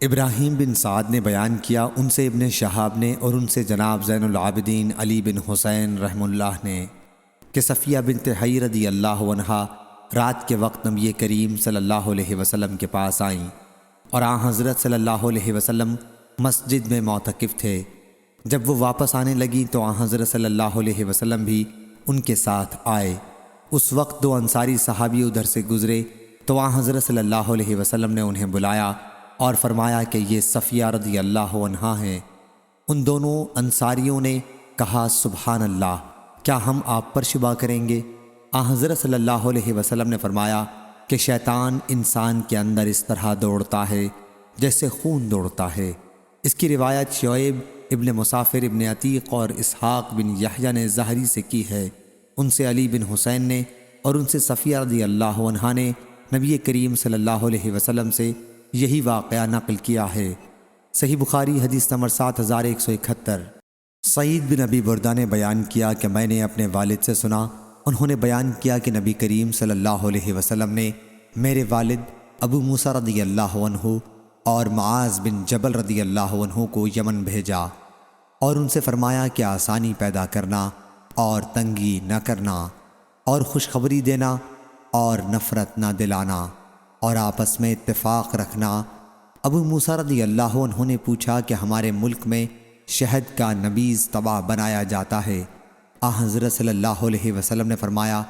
ابراہیم بن سعد نے بیان کیا، ان سے ابن شہاب نے اور ان سے جناب زین العابدین علی بن حسین رحم اللہ نے کہ صفیہ بنت حی رضی اللہ عنہا رات کے وقت نبی کریم صلی اللہ علیہ وسلم کے پاس آئیں اور حضرت صلی اللہ علیہ وسلم مسجد میں معتکف تھے۔ جب وہ واپس آنے لگیں تو حضرت صلی اللہ علیہ وسلم بھی ان کے ساتھ آئے۔ اس وقت دو انصاری صحابی ادھر سے گزرے تو حضرت صلی اللہ علیہ وسلم نے انہیں بلایا اور فرمایا کہ یہ صفیہ رضی اللہ عنہا ہیں۔ ان دونوں انصاریوں نے کہا سبحان اللہ، کیا ہم آپ پر شبہ کریں گے؟ حضرت صلی اللہ علیہ وسلم نے فرمایا کہ شیطان انسان کے اندر اس طرح دوڑتا ہے جیسے خون دوڑتا ہے۔ اس کی روایت شعیب ابن مسافر ابن عتیق اور اسحاق بن یحییٰ نے زہری سے کی ہے، ان سے علی بن حسین نے اور ان سے صفیہ رضی اللہ عنہا نے نبی کریم صلی اللہ علیہ وسلم سے یہی واقعہ نقل کیا ہے۔ صحیح بخاری حدیث نمبر 7171۔ سعید بن ابی بردہ نے بیان کیا کہ میں نے اپنے والد سے سنا، انہوں نے بیان کیا کہ نبی کریم صلی اللہ علیہ وسلم نے میرے والد ابو موسیٰ رضی اللہ عنہ اور معاذ بن جبل رضی اللہ عنہ کو یمن بھیجا اور ان سے فرمایا کہ آسانی پیدا کرنا اور تنگی نہ کرنا اور خوشخبری دینا اور نفرت نہ دلانا اور آپس میں اتفاق رکھنا۔ ابو موسیٰ رضی اللہ عنہ نے پوچھا کہ ہمارے ملک میں شہد کا نبیذ طبع بنایا جاتا ہے؟ حضرت صلی اللہ علیہ وسلم نے فرمایا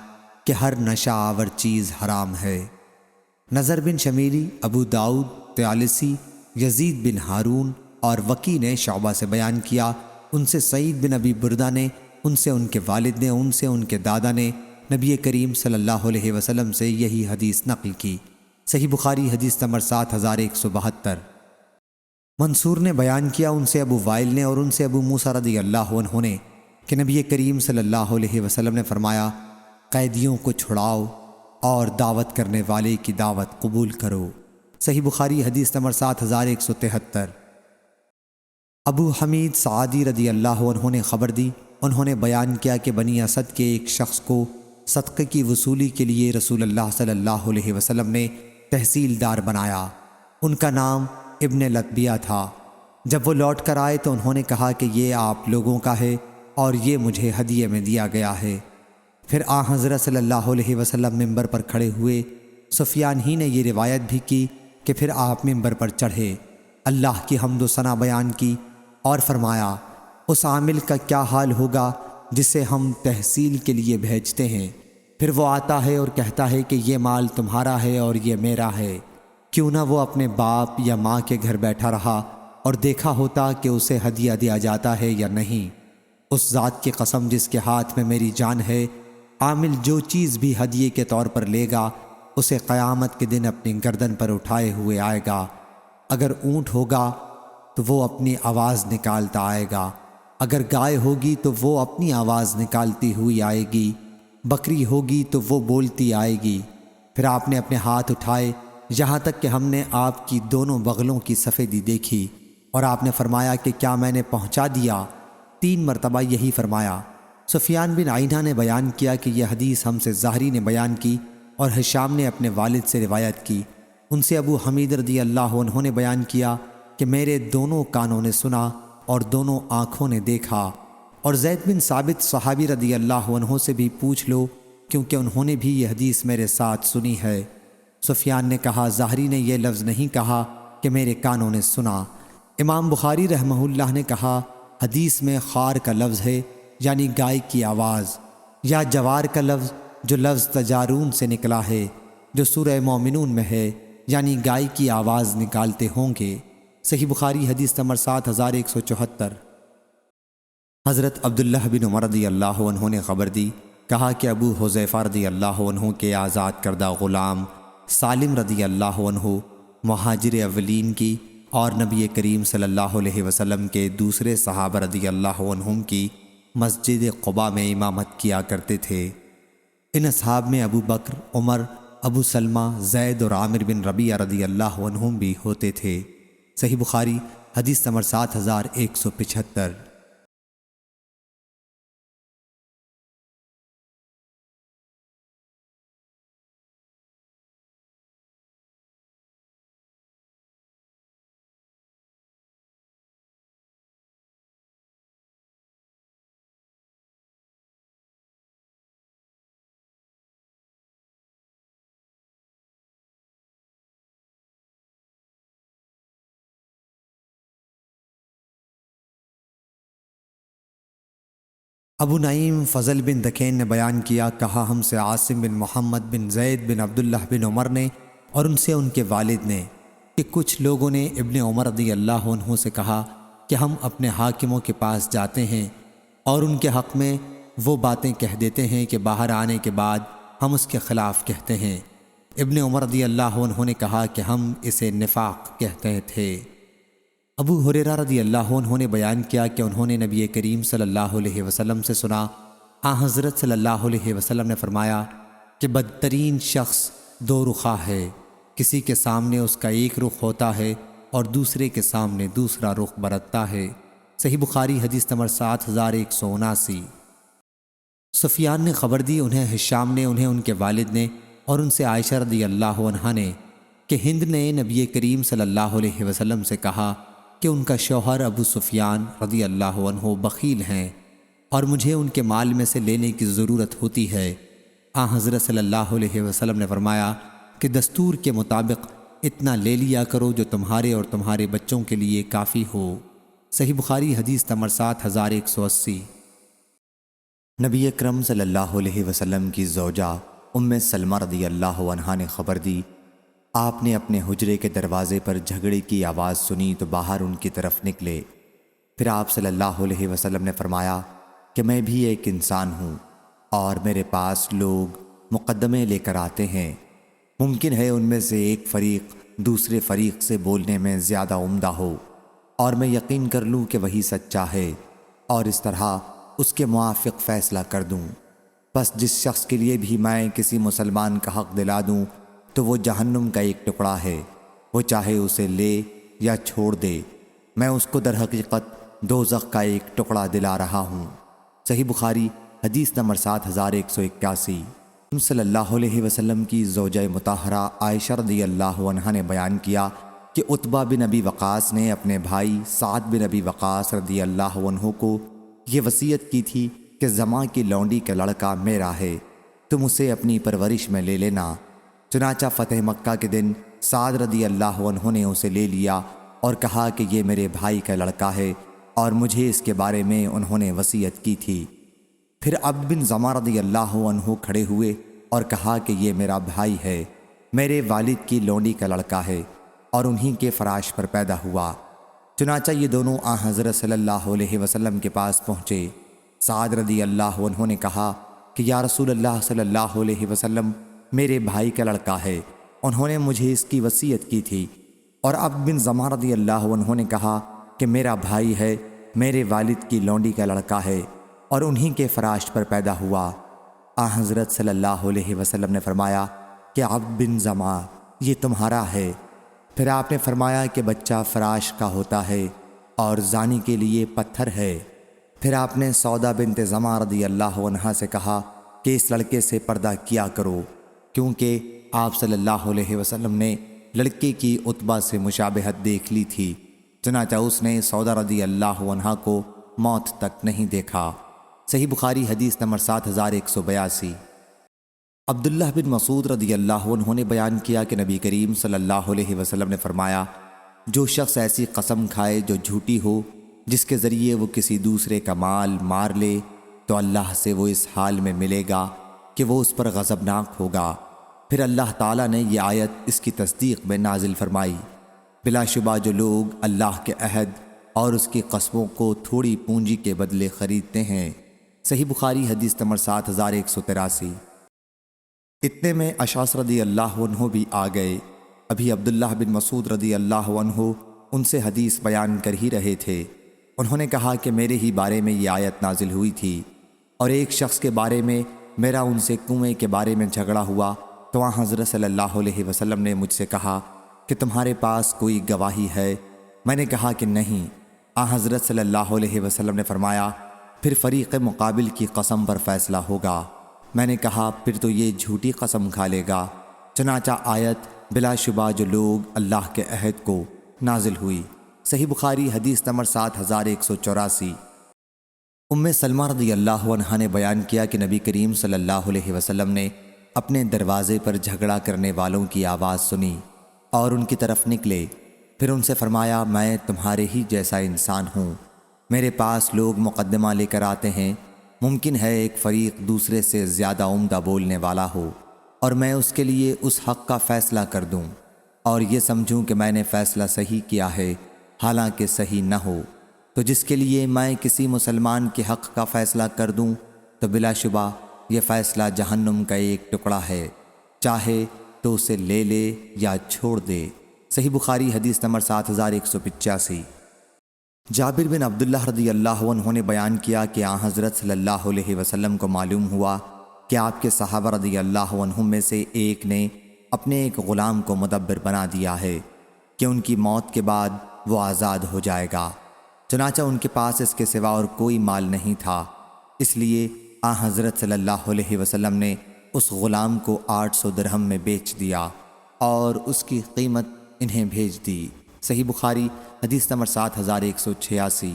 کہ ہر نشہ آور چیز حرام ہے۔ نظر بن شمیلی، ابو داؤد، طیالسی، یزید بن ہارون اور وکی نے شعبہ سے بیان کیا، ان سے سعید بن ابی بردہ نے، ان سے ان کے والد نے، ان سے ان کے دادا نے نبی کریم صلی اللہ علیہ وسلم سے یہی حدیث نقل کی۔ صحیح بخاری حدیث نمبر 7172۔ منصور نے بیان کیا، ان سے ابو وائل نے اور ان سے ابو موسیٰ رضی اللہ عنہ نے کہ نبی کریم صلی اللہ علیہ وسلم نے فرمایا قیدیوں کو چھڑاؤ اور دعوت کرنے والے کی دعوت قبول کرو۔ صحیح بخاری حدیث نمبر 7173۔ ابو حمید سعادی رضی اللہ عنہ نے خبر دی، انہوں نے بیان کیا کہ بنی اسد کے ایک شخص کو صدقے کی وصولی کے لیے رسول اللہ صلی اللہ علیہ وسلم نے تحصیلدار بنایا۔ ان کا نام ابن لطبیہ تھا۔ جب وہ لوٹ کر آئے تو انہوں نے کہا کہ یہ آپ لوگوں کا ہے اور یہ مجھے ہدیے میں دیا گیا ہے۔ پھر حضرت صلی اللہ علیہ وسلم ممبر پر کھڑے ہوئے۔ سفیان ہی نے یہ روایت بھی کی کہ پھر آپ ممبر پر چڑھے، اللہ کی حمد و ثنا بیان کی اور فرمایا اس عامل کا کیا حال ہوگا جسے ہم تحصیل کے لیے بھیجتے ہیں، پھر وہ آتا ہے اور کہتا ہے کہ یہ مال تمہارا ہے اور یہ میرا ہے۔ کیوں نہ وہ اپنے باپ یا ماں کے گھر بیٹھا رہا اور دیکھا ہوتا کہ اسے ہدیہ دیا جاتا ہے یا نہیں۔ اس ذات کی قسم جس کے ہاتھ میں میری جان ہے، عامل جو چیز بھی ہدیے کے طور پر لے گا اسے قیامت کے دن اپنی گردن پر اٹھائے ہوئے آئے گا۔ اگر اونٹ ہوگا تو وہ اپنی آواز نکالتا آئے گا، اگر گائے ہوگی تو وہ اپنی آواز نکالتی ہوئی آئے گی، بکری ہوگی تو وہ بولتی آئے گی۔ پھر آپ نے اپنے ہاتھ اٹھائے یہاں تک کہ ہم نے آپ کی دونوں بغلوں کی سفیدی دیکھی، اور آپ نے فرمایا کہ کیا میں نے پہنچا دیا؟ 3 مرتبہ یہی فرمایا۔ سفیان بن عینہ نے بیان کیا کہ یہ حدیث ہم سے زہری نے بیان کی اور حشام نے اپنے والد سے روایت کی، ان سے ابو حمید رضی اللہ عنہ نے بیان کیا کہ میرے دونوں کانوں نے سنا اور دونوں آنکھوں نے دیکھا۔ اور زید بن ثابت صحابی رضی اللہ عنہ سے بھی پوچھ لو کیونکہ انہوں نے بھی یہ حدیث میرے ساتھ سنی ہے۔ سفیان نے کہا زہری نے یہ لفظ نہیں کہا کہ میرے کانوں نے سنا۔ امام بخاری رحمہ اللہ نے کہا حدیث میں خار کا لفظ ہے یعنی گائے کی آواز، یا جوار کا لفظ جو لفظ تجارون سے نکلا ہے جو سورہ مومنون میں ہے، یعنی گائے کی آواز نکالتے ہوں گے۔ صحیح بخاری حدیث نمبر 7174۔ حضرت عبداللہ بن عمر رضی اللہ عنہ نے خبر دی، کہا کہ ابو حذیفہ رضی اللہ عنہ کے آزاد کردہ غلام سالم رضی اللہ عنہ مہاجر اولین کی اور نبی کریم صلی اللہ علیہ وسلم کے دوسرے صحابہ رضی اللہ عنہم کی مسجد قباء میں امامت کیا کرتے تھے۔ ان اصحاب میں ابو بکر، عمر، ابو سلمہ، زید اور عامر بن ربیعہ رضی اللہ عنہم بھی ہوتے تھے۔ صحیح بخاری حدیث نمبر 7175۔ ابو نعیم فضل بن دکین نے بیان کیا، کہا ہم سے عاصم بن محمد بن زید بن عبداللہ بن عمر نے اور ان سے ان کے والد نے کہ کچھ لوگوں نے ابن عمر رضی اللہ عنہ سے کہا کہ ہم اپنے حاکموں کے پاس جاتے ہیں اور ان کے حق میں وہ باتیں کہہ دیتے ہیں کہ باہر آنے کے بعد ہم اس کے خلاف کہتے ہیں۔ ابن عمر رضی اللہ عنہ نے کہا کہ ہم اسے نفاق کہتے تھے۔ ابو ہریرہ رضی اللہ عنہ نے بیان کیا کہ انہوں نے نبی کریم صلی اللہ علیہ وسلم سے سنا، حضرت صلی اللہ علیہ وسلم نے فرمایا کہ بدترین شخص دو رخا ہے، کسی کے سامنے اس کا ایک رخ ہوتا ہے اور دوسرے کے سامنے دوسرا رخ برتتا ہے۔ صحیح بخاری حدیث نمبر 7179۔ سفیان نے خبر دی، انہیں ہشام نے، انہیں ان کے والد نے اور ان سے عائشہ رضی اللہ عنہا نے کہ ہند نے نبی کریم صلی اللہ علیہ وسلم سے کہا کہ ان کا شوہر ابو سفیان رضی اللہ عنہ بخیل ہیں اور مجھے ان کے مال میں سے لینے کی ضرورت ہوتی ہے۔ حضرت صلی اللہ علیہ وسلم نے فرمایا کہ دستور کے مطابق اتنا لے لیا کرو جو تمہارے اور تمہارے بچوں کے لیے کافی ہو۔ صحیح بخاری حدیث نمبر 7180۔ نبی اکرم صلی اللہ علیہ وسلم کی زوجہ ام سلمہ رضی اللہ عنہا نے خبر دی، آپ نے اپنے حجرے کے دروازے پر جھگڑے کی آواز سنی تو باہر ان کی طرف نکلے۔ پھر آپ صلی اللہ علیہ وسلم نے فرمایا کہ میں بھی ایک انسان ہوں اور میرے پاس لوگ مقدمے لے کر آتے ہیں، ممکن ہے ان میں سے ایک فریق دوسرے فریق سے بولنے میں زیادہ عمدہ ہو اور میں یقین کر لوں کہ وہی سچا ہے اور اس طرح اس کے موافق فیصلہ کر دوں۔ بس جس شخص کے لیے بھی میں کسی مسلمان کا حق دلا دوں تو وہ جہنم کا ایک ٹکڑا ہے، وہ چاہے اسے لے یا چھوڑ دے، میں اس کو در حقیقت دوزخ کا ایک ٹکڑا دلا رہا ہوں۔ صحیح بخاری حدیث نمبر 7181۔ صلی اللہ علیہ وسلم کی زوجہ مطہرہ عائشہ رضی اللہ عنہا نے بیان کیا کہ عتبہ بن ابی وقاص نے اپنے بھائی سعد بن ابی وقاص رضی اللہ عنہ کو یہ وصیت کی تھی کہ زماں کی لونڈی کا لڑکا میرا ہے، تم اسے اپنی پرورش میں لے لینا۔ چنانچہ فتح مکہ کے دن سعد رضی اللہ عنہ نے اسے لے لیا اور کہا کہ یہ میرے بھائی کا لڑکا ہے اور مجھے اس کے بارے میں انہوں نے وصیت کی تھی۔ پھر عبد بن زمہ رضی اللہ عنہ کھڑے ہوئے اور کہا کہ یہ میرا بھائی ہے، میرے والد کی لونڈی کا لڑکا ہے اور انہی کے فراش پر پیدا ہوا۔ چنانچہ یہ دونوں حضرت صلی اللہ علیہ وسلم کے پاس پہنچے۔ سعد رضی اللہ عنہ نے کہا کہ یا رسول اللہ صلی اللہ علیہ وسلم، میرے بھائی کا لڑکا ہے، انہوں نے مجھے اس کی وصیت کی تھی۔ اور عبد بن زمہ رضی اللہ عنہ نے کہا کہ میرا بھائی ہے، میرے والد کی لونڈی کا لڑکا ہے اور انہی کے فراش پر پیدا ہوا۔ حضرت صلی اللہ علیہ وسلم نے فرمایا کہ عبد بن زمہ یہ تمہارا ہے۔ پھر آپ نے فرمایا کہ بچہ فراش کا ہوتا ہے اور زانی کے لیے پتھر ہے۔ پھر آپ نے سودا بنت زمہ رضی اللہ عنہا سے کہا کہ اس لڑکے سے پردہ کیا کرو، کیونکہ آپ صلی اللہ علیہ وسلم نے لڑکے کی عتبہ سے مشابہت دیکھ لی تھی، چنانچہ اس نے سودا رضی اللہ عنہا کو موت تک نہیں دیکھا۔ صحیح بخاری حدیث نمبر 7182۔ عبداللہ بن مسعود رضی اللہ عنہ نے بیان کیا کہ نبی کریم صلی اللہ علیہ وسلم نے فرمایا، جو شخص ایسی قسم کھائے جو جھوٹی ہو، جس کے ذریعے وہ کسی دوسرے کا مال مار لے، تو اللہ سے وہ اس حال میں ملے گا کہ وہ اس پر غضبناک ہوگا۔ پھر اللہ تعالیٰ نے یہ آیت اس کی تصدیق میں نازل فرمائی، بلا شبہ جو لوگ اللہ کے عہد اور اس کی قسموں کو تھوڑی پونجی کے بدلے خریدتے ہیں۔ صحیح بخاری حدیث نمبر 7183۔ اتنے میں اشعث رضی اللہ عنہ بھی آ گئے۔ ابھی عبداللہ بن مسعود رضی اللہ عنہ ان سے حدیث بیان کر ہی رہے تھے۔ انہوں نے کہا کہ میرے ہی بارے میں یہ آیت نازل ہوئی تھی اور ایک شخص کے بارے میں میرا ان سے کنویں کے بارے میں جھگڑا ہوا تو وہاں حضرت صلی اللہ علیہ وسلم نے مجھ سے کہا کہ تمہارے پاس کوئی گواہی ہے؟ میں نے کہا کہ نہیں۔ حضرت صلی اللہ علیہ وسلم نے فرمایا، پھر فریق مقابل کی قسم پر فیصلہ ہوگا۔ میں نے کہا پھر تو یہ جھوٹی قسم کھا لے گا۔ چنانچہ آیت بلا شبہ جو لوگ اللہ کے عہد کو نازل ہوئی۔ صحیح بخاری حدیث نمبر 7184۔ ام سلمہ رضی اللہ عنہا نے بیان کیا کہ نبی کریم صلی اللہ علیہ وسلم نے اپنے دروازے پر جھگڑا کرنے والوں کی آواز سنی اور ان کی طرف نکلے۔ پھر ان سے فرمایا، میں تمہارے ہی جیسا انسان ہوں، میرے پاس لوگ مقدمہ لے کر آتے ہیں، ممکن ہے ایک فریق دوسرے سے زیادہ عمدہ بولنے والا ہو اور میں اس کے لیے اس حق کا فیصلہ کر دوں اور یہ سمجھوں کہ میں نے فیصلہ صحیح کیا ہے، حالانکہ صحیح نہ ہو۔ تو جس کے لیے میں کسی مسلمان کے حق کا فیصلہ کر دوں تو بلا شبہ یہ فیصلہ جہنم کا ایک ٹکڑا ہے، چاہے تو اسے لے لے یا چھوڑ دے۔ صحیح بخاری حدیث نمبر 7185۔ جابر بن عبداللہ رضی اللہ عنہ نے بیان کیا کہ آن حضرت صلی اللہ علیہ وسلم کو معلوم ہوا کہ آپ کے صحابہ رضی اللہ عنہم میں سے ایک نے اپنے ایک غلام کو مدبر بنا دیا ہے کہ ان کی موت کے بعد وہ آزاد ہو جائے گا۔ چنانچہ ان کے پاس اس کے سوا اور کوئی مال نہیں تھا، اس لیے آن حضرت صلی اللہ علیہ وسلم نے اس غلام کو 800 درہم میں بیچ دیا اور اس کی قیمت انہیں بھیج دی۔ صحیح بخاری حدیث نمبر 7186۔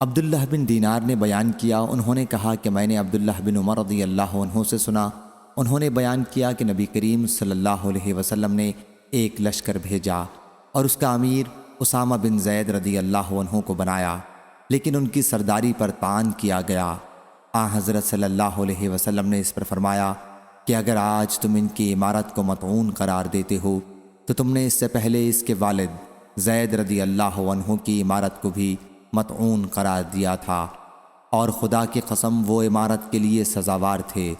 عبداللہ بن دینار نے بیان کیا، انہوں نے کہا کہ میں نے عبداللہ بن عمر رضی اللہ عنہ سے سنا، انہوں نے بیان کیا کہ نبی کریم صلی اللہ علیہ وسلم نے ایک لشکر بھیجا اور اس کا امیر اسامہ بن زید رضی اللہ عنہ کو بنایا، لیکن ان کی سرداری پر طعن کیا گیا۔ آن حضرت صلی اللہ علیہ وسلم نے اس پر فرمایا کہ اگر آج تم ان کی عمارت کو مطعون قرار دیتے ہو تو تم نے اس سے پہلے اس کے والد زید رضی اللہ عنہ کی عمارت کو بھی مطعون قرار دیا تھا، اور خدا کی قسم وہ عمارت کے لیے سزاوار تھے،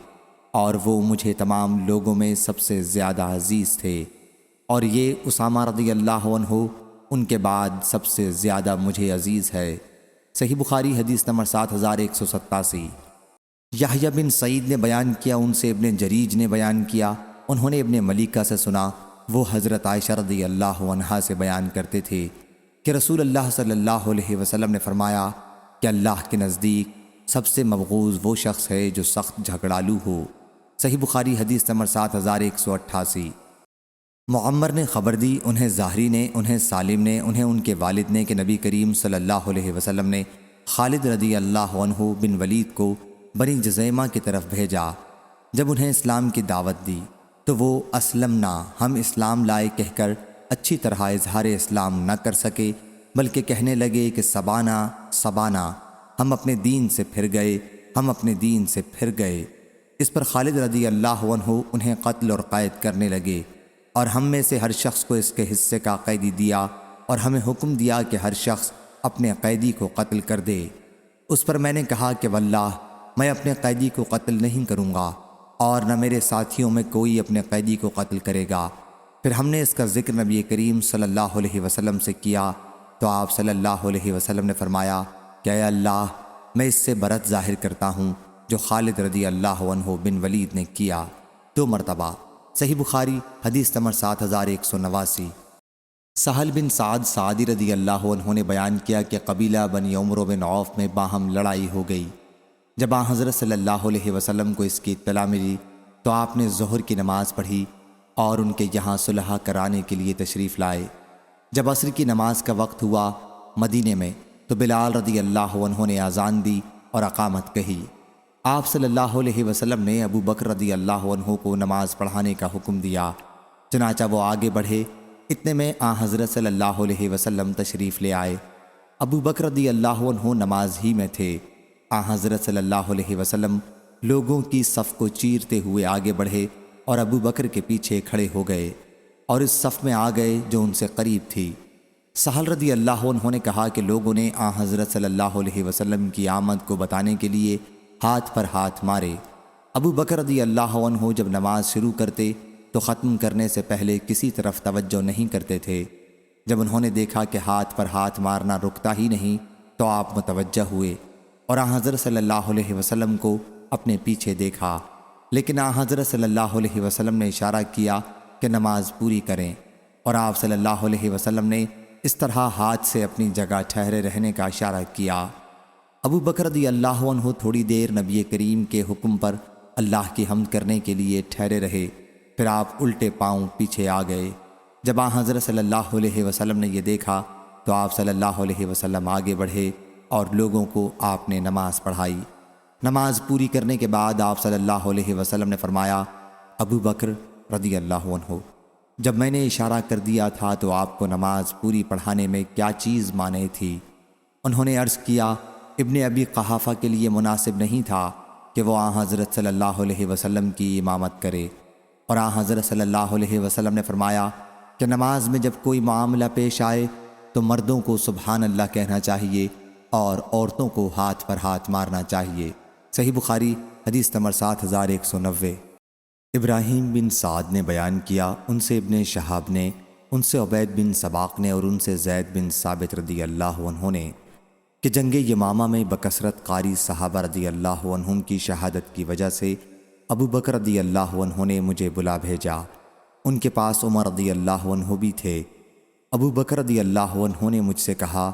اور وہ مجھے تمام لوگوں میں سب سے زیادہ عزیز تھے، اور یہ اسامہ رضی اللہ عنہ ان کے بعد سب سے زیادہ مجھے عزیز ہے۔ صحیح بخاری حدیث نمبر 7187۔ یحییٰ بن سعید نے بیان کیا، ان سے ابن جریج نے بیان کیا، انہوں نے ابن ملیکہ سے سنا، وہ حضرت عائشہ رضی اللہ عنہا سے بیان کرتے تھے کہ رسول اللہ صلی اللہ علیہ وسلم نے فرمایا کہ اللہ کے نزدیک سب سے مبغوض وہ شخص ہے جو سخت جھگڑالو ہو۔ صحیح بخاری حدیث نمبر 7188۔ معمر نے خبر دی، انہیں زاہری نے، انہیں سالم نے، انہیں ان کے والد نے کہ نبی کریم صلی اللہ علیہ وسلم نے خالد رضی اللہ عنہ بن ولید کو بنی جزیمہ کی طرف بھیجا۔ جب انہیں اسلام کی دعوت دی تو وہ اسلمنا، ہم اسلام لائے کہہ کر اچھی طرح اظہار اسلام نہ کر سکے، بلکہ کہنے لگے کہ سبانا سبانا، ہم اپنے دین سے پھر گئے، ہم اپنے دین سے پھر گئے۔ اس پر خالد رضی اللہ عنہ انہیں قتل اور قید کرنے لگے، اور ہم میں سے ہر شخص کو اس کے حصے کا قیدی دیا، اور ہمیں حکم دیا کہ ہر شخص اپنے قیدی کو قتل کر دے۔ اس پر میں نے کہا کہ واللہ میں اپنے قیدی کو قتل نہیں کروں گا، اور نہ میرے ساتھیوں میں کوئی اپنے قیدی کو قتل کرے گا۔ پھر ہم نے اس کا ذکر نبی کریم صلی اللہ علیہ وسلم سے کیا تو آپ صلی اللہ علیہ وسلم نے فرمایا کہ اے اللہ، میں اس سے برت ظاہر کرتا ہوں جو خالد رضی اللہ عنہ بن ولید نے کیا، 2 مرتبہ۔ صحیح بخاری حدیث نمبر 7189۔ سہل بن سعد سعدی رضی اللہ عنہ نے بیان کیا کہ قبیلہ بنی عمرو بن عوف میں باہم لڑائی ہو گئی۔ جب آن حضرت صلی اللہ علیہ وسلم کو اس کی اطلاع ملی تو آپ نے ظہر کی نماز پڑھی اور ان کے یہاں صلح کرانے کے لیے تشریف لائے۔ جب عصر کی نماز کا وقت ہوا مدینے میں تو بلال رضی اللہ عنہ نے اذان دی اور اقامت کہی۔ آپ صلی اللہ علیہ وسلم نے ابو بکر رضی اللہ عنہ کو نماز پڑھانے کا حکم دیا، چنانچہ وہ آگے بڑھے، اتنے میں آن حضرت صلی اللہ علیہ وسلم تشریف لے آئے۔ ابو بکر رضی اللہ عنہ نماز ہی میں تھے۔ آن حضرت صلی اللہ علیہ وسلم لوگوں کی صف کو چیرتے ہوئے آگے بڑھے اور ابو بکر کے پیچھے کھڑے ہو گئے اور اس صف میں آ گئے جو ان سے قریب تھی۔ سہل رضی اللہ عنہ نے کہا کہ لوگوں نے آن حضرت صلی اللہ علیہ وسلم کی آمد کو بتانے کے لیے ہاتھ پر ہاتھ مارے۔ ابو بکر رضی اللہ عنہ جب نماز شروع کرتے تو ختم کرنے سے پہلے کسی طرف توجہ نہیں کرتے تھے۔ جب انہوں نے دیکھا کہ ہاتھ پر ہاتھ مارنا رکتا ہی نہیں تو آپ متوجہ ہوئے اور آن حضرت صلی اللہ علیہ وسلم کو اپنے پیچھے دیکھا، لیکن آن حضرت صلی اللہ علیہ وسلم نے اشارہ کیا کہ نماز پوری کریں، اور آپ صلی اللہ علیہ وسلم نے اس طرح ہاتھ سے اپنی جگہ ٹھہرے رہنے کا اشارہ کیا۔ ابو بکر رضی اللہ عنہ تھوڑی دیر نبی کریم کے حکم پر اللہ کی حمد کرنے کے لیے ٹھہرے رہے، پھر آپ الٹے پاؤں پیچھے آ گئے۔ جب آن حضرت صلی اللہ علیہ وسلم نے یہ دیکھا تو آپ صلی اللہ علیہ وسلم آگے بڑھے اور لوگوں کو آپ نے نماز پڑھائی۔ نماز پوری کرنے کے بعد آپ صلی اللہ علیہ وسلم نے فرمایا، ابو بکر رضی اللہ عنہ، جب میں نے اشارہ کر دیا تھا تو آپ کو نماز پوری پڑھانے میں کیا چیز مانے تھی؟ انہوں نے عرض کیا، ابن ابی قحافہ کے لیے مناسب نہیں تھا کہ وہ آن حضرت صلی اللہ علیہ وسلم کی امامت کرے، اور آن حضرت صلی اللہ علیہ وسلم نے فرمایا کہ نماز میں جب کوئی معاملہ پیش آئے تو مردوں کو سبحان اللہ کہنا چاہیے اور عورتوں کو ہاتھ پر ہاتھ مارنا چاہیے۔ صحیح بخاری حدیث نمبر 7190۔ ابراہیم بن سعد نے بیان کیا، ان سے ابن شہاب نے، ان سے عبید بن سباق نے اور ان سے زید بن ثابت رضی اللہ عنہ نے کہ جنگ یمامہ میں بکثرت قاری صحابہ رضی اللہ عنہم کی شہادت کی وجہ سے ابو بکر رضی اللہ عنہ نے مجھے بلا بھیجا۔ ان کے پاس عمر رضی اللہ عنہ بھی تھے۔ ابو بکر رضی اللہ عنہ نے مجھ سے کہا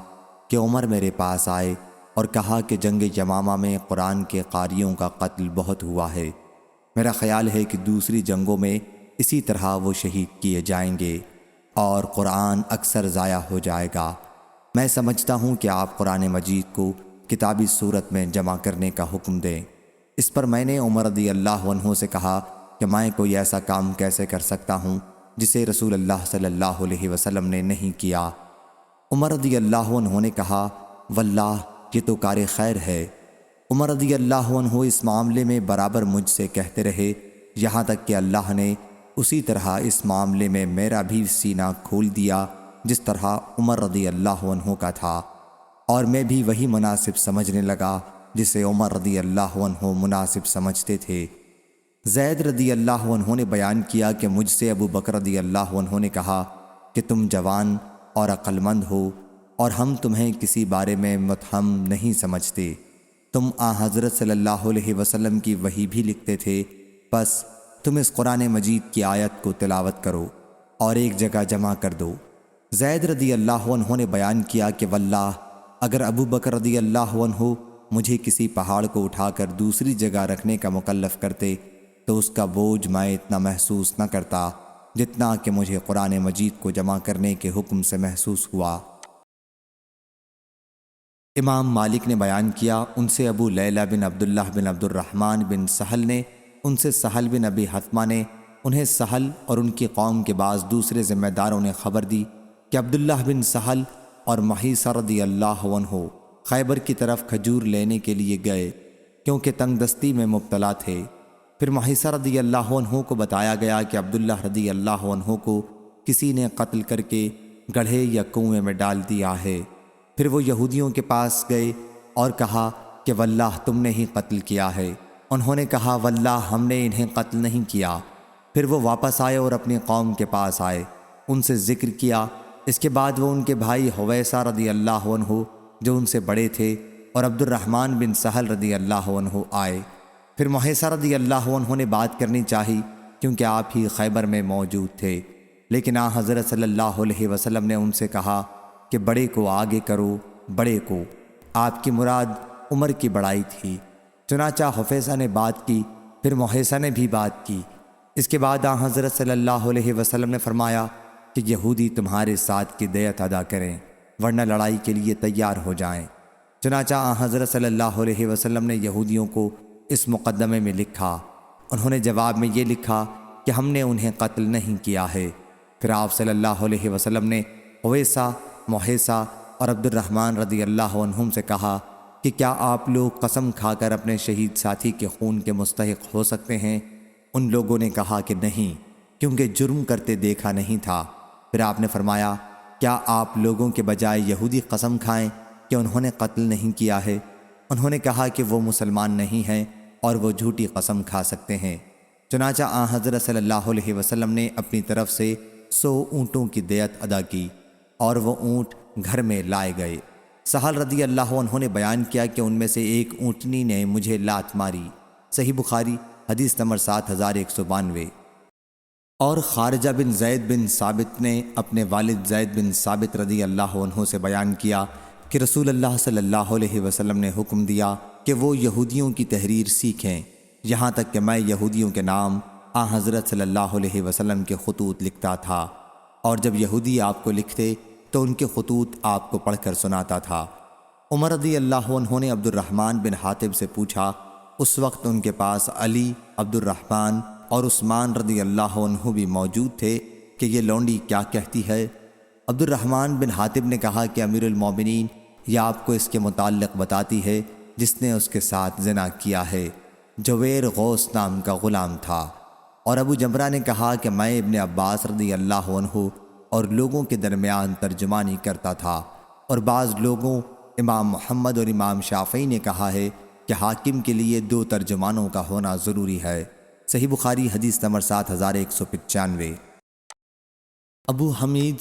کہ عمر میرے پاس آئے اور کہا کہ جنگ یمامہ میں قرآن کے قاریوں کا قتل بہت ہوا ہے۔ میرا خیال ہے کہ دوسری جنگوں میں اسی طرح وہ شہید کیے جائیں گے اور قرآن اکثر ضائع ہو جائے گا۔ میں سمجھتا ہوں کہ آپ قرآن مجید کو کتابی صورت میں جمع کرنے کا حکم دیں۔ اس پر میں نے عمر رضی اللہ عنہ سے کہا کہ میں کوئی ایسا کام کیسے کر سکتا ہوں جسے رسول اللہ صلی اللہ علیہ وسلم نے نہیں کیا۔ عمر رضی اللہ عنہ نے کہا واللہ یہ تو کار خیر ہے۔ عمر رضی اللہ عنہ اس معاملے میں برابر مجھ سے کہتے رہے یہاں تک کہ اللہ نے اسی طرح اس معاملے میں میرا بھی سینہ کھول دیا جس طرح عمر رضی اللہ عنہ کا تھا، اور میں بھی وہی مناسب سمجھنے لگا جسے عمر رضی اللہ عنہ مناسب سمجھتے تھے۔ زید رضی اللہ عنہ نے بیان کیا کہ مجھ سے ابو بکر رضی اللہ عنہ نے کہا کہ تم جوان اور عقل مند ہو اور ہم تمہیں کسی بارے میں متہم نہیں سمجھتے۔ تم حضرت صلی اللہ علیہ وسلم کی وحی بھی لکھتے تھے، بس تم اس قرآن مجید کی آیت کو تلاوت کرو اور ایک جگہ جمع کر دو۔ زید رضی اللہ عنہ نے بیان کیا کہ واللہ اگر ابو بکر رضی اللہ عنہ مجھے کسی پہاڑ کو اٹھا کر دوسری جگہ رکھنے کا مکلف کرتے تو اس کا بوجھ میں اتنا محسوس نہ کرتا جتنا کہ مجھے قرآن مجید کو جمع کرنے کے حکم سے محسوس ہوا۔ امام مالک نے بیان کیا، ان سے ابو لیلہ بن عبداللہ بن عبد الرحمن بن سہل نے، ان سے سہل بن ابی حتمہ نے، انہیں سہل اور ان کی قوم کے بعض دوسرے ذمہ داروں نے خبر دی کہ عبداللہ بن سہل اور محیصہ رضی اللہ عنہ خیبر کی طرف کھجور لینے کے لیے گئے کیونکہ تنگ دستی میں مبتلا تھے۔ پھر محیصہ رضی اللہ عنہ کو بتایا گیا کہ عبداللہ رضی اللہ عنہ کو کسی نے قتل کر کے گڑھے یا کنویں میں ڈال دیا ہے۔ پھر وہ یہودیوں کے پاس گئے اور کہا کہ واللہ تم نے ہی قتل کیا ہے۔ انہوں نے کہا واللہ ہم نے انہیں قتل نہیں کیا۔ پھر وہ واپس آئے اور اپنی قوم کے پاس آئے، ان سے ذکر کیا۔ اس کے بعد وہ ان کے بھائی حویسہ رضی اللہ عنہ جو ان سے بڑے تھے اور عبد الرحمن بن سہل رضی اللہ عنہ آئے۔ پھر محیصہ رضی اللہ عنہ نے بات کرنی چاہی کیونکہ آپ ہی خیبر میں موجود تھے، لیکن حضرت صلی اللہ علیہ وسلم نے ان سے کہا کہ بڑے کو آگے کرو، بڑے کو۔ آپ کی مراد عمر کی بڑائی تھی۔ چنانچہ حفیظہ نے بات کی، پھر محیصہ نے بھی بات کی۔ اس کے بعد حضرت صلی اللہ علیہ وسلم نے فرمایا کہ یہودی تمہارے ساتھ کی دیت ادا کریں ورنہ لڑائی کے لیے تیار ہو جائیں۔ چنانچہ حضرت صلی اللہ علیہ وسلم نے یہودیوں کو اس مقدمے میں لکھا۔ انہوں نے جواب میں یہ لکھا کہ ہم نے انہیں قتل نہیں کیا ہے۔ پھر آپ صلی اللہ علیہ وسلم نے حویسہ، محیصہ اور عبد الرحمن رضی اللہ عنہم سے کہا کہ کیا آپ لوگ قسم کھا کر اپنے شہید ساتھی کے خون کے مستحق ہو سکتے ہیں؟ ان لوگوں نے کہا کہ نہیں، کیونکہ جرم کرتے دیکھا نہیں تھا۔ پھر آپ نے فرمایا کیا آپ لوگوں کے بجائے یہودی قسم کھائیں کہ انہوں نے قتل نہیں کیا ہے؟ انہوں نے کہا کہ وہ مسلمان نہیں ہیں اور وہ جھوٹی قسم کھا سکتے ہیں۔ چنانچہ حضرت صلی اللہ علیہ وسلم نے اپنی طرف سے 100 اونٹوں کی دیت ادا کی اور وہ اونٹ گھر میں لائے گئے۔ سہل رضی اللہ عنہ نے بیان کیا کہ ان میں سے ایک اونٹنی نے مجھے لات ماری۔ صحیح بخاری حدیث نمبر 7192۔ اور خارجہ بن زید بن ثابت نے اپنے والد زید بن ثابت رضی اللہ عنہ سے بیان کیا کہ رسول اللہ صلی اللہ علیہ وسلم نے حکم دیا کہ وہ یہودیوں کی تحریر سیکھیں، یہاں تک کہ میں یہودیوں کے نام حضرت صلی اللہ علیہ وسلم کے خطوط لکھتا تھا، اور جب یہودی آپ کو لکھتے تو ان کے خطوط آپ کو پڑھ کر سناتا تھا۔ عمر رضی اللہ عنہ نے عبد الرحمن بن حاتب سے پوچھا، اس وقت ان کے پاس علی، عبد الرحمن اور عثمان رضی اللہ عنہ بھی موجود تھے کہ یہ لونڈی کیا کہتی ہے؟ عبد الرحمن بن حاتب نے کہا کہ امیر المومنین یہ آپ کو اس کے متعلق بتاتی ہے جس نے اس کے ساتھ زنا کیا ہے، جویر غوث نام کا غلام تھا۔ اور ابو جمرہ نے کہا کہ میں ابن عباس رضی اللہ عنہ اور لوگوں کے درمیان ترجمانی کرتا تھا۔ اور بعض لوگوں امام محمد اور امام شافعی نے کہا ہے کہ حاکم کے لیے 2 ترجمانوں کا ہونا ضروری ہے۔ صحیح بخاری حدیث نمبر 7195۔ ابو حمید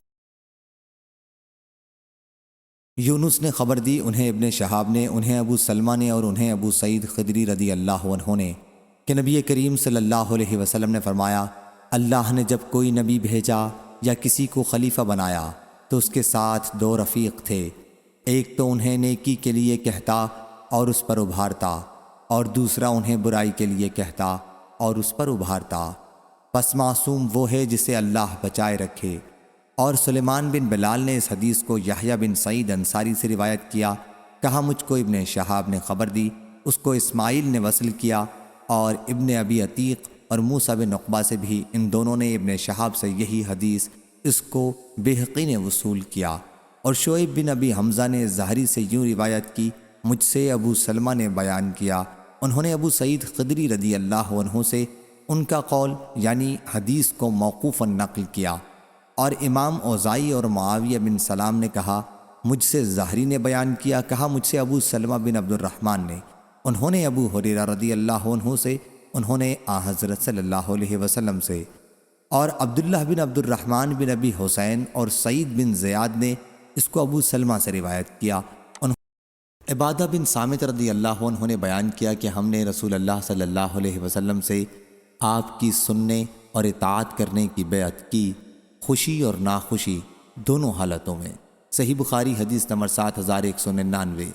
یونس نے خبر دی، انہیں ابن شہاب نے، انہیں ابو سلمہ نے، اور انہیں ابو سعید خدری رضی اللہ عنہ نے کہ نبی کریم صلی اللہ علیہ وسلم نے فرمایا، اللہ نے جب کوئی نبی بھیجا یا کسی کو خلیفہ بنایا تو اس کے ساتھ 2 رفیق تھے، ایک تو انہیں نیکی کے لیے کہتا اور اس پر ابھارتا، اور دوسرا انہیں برائی کے لیے کہتا اور اس پر ابھارتا۔ پس معصوم وہ ہے جسے اللہ بچائے رکھے۔ اور سلیمان بن بلال نے اس حدیث کو یحییٰ بن سعید انصاری سے روایت کیا، کہا مجھ کو ابن شہاب نے خبر دی، اس کو اسماعیل نے وصل کیا، اور ابن ابی عتیق اور موسیٰ بن عقبہ سے بھی، ان دونوں نے ابن شہاب سے یہی حدیث اس کو بہقی نے وصول کیا۔ اور شعیب بن ابی حمزہ نے زہری سے یوں روایت کی، مجھ سے ابو سلمہ نے بیان کیا، انہوں نے ابو سعید خدری رضی اللہ عنہ سے ان کا قول یعنی حدیث کو موقوفاً نقل کیا۔ اور امام اوزائی اور معاویہ بن سلام نے کہا، مجھ سے زہری نے بیان کیا، کہا مجھ سے ابو سلمہ بن عبد الرحمن نے، انہوں نے ابو ہریرہ رضی اللہ عنہ سے، انہوں نے حضرت صلی اللہ علیہ وسلم سے۔ اور عبداللہ بن عبد الرحمن بن ابی حسین اور سعید بن زیاد نے اس کو ابو سلمہ سے روایت کیا۔ عبادہ بن صامت رضی اللہ عنہ نے بیان کیا کہ ہم نے رسول اللہ صلی اللہ علیہ وسلم سے آپ کی سننے اور اطاعت کرنے کی بیعت کی، خوشی اور ناخوشی دونوں حالتوں میں۔ صحیح بخاری حدیث نمبر 7199۔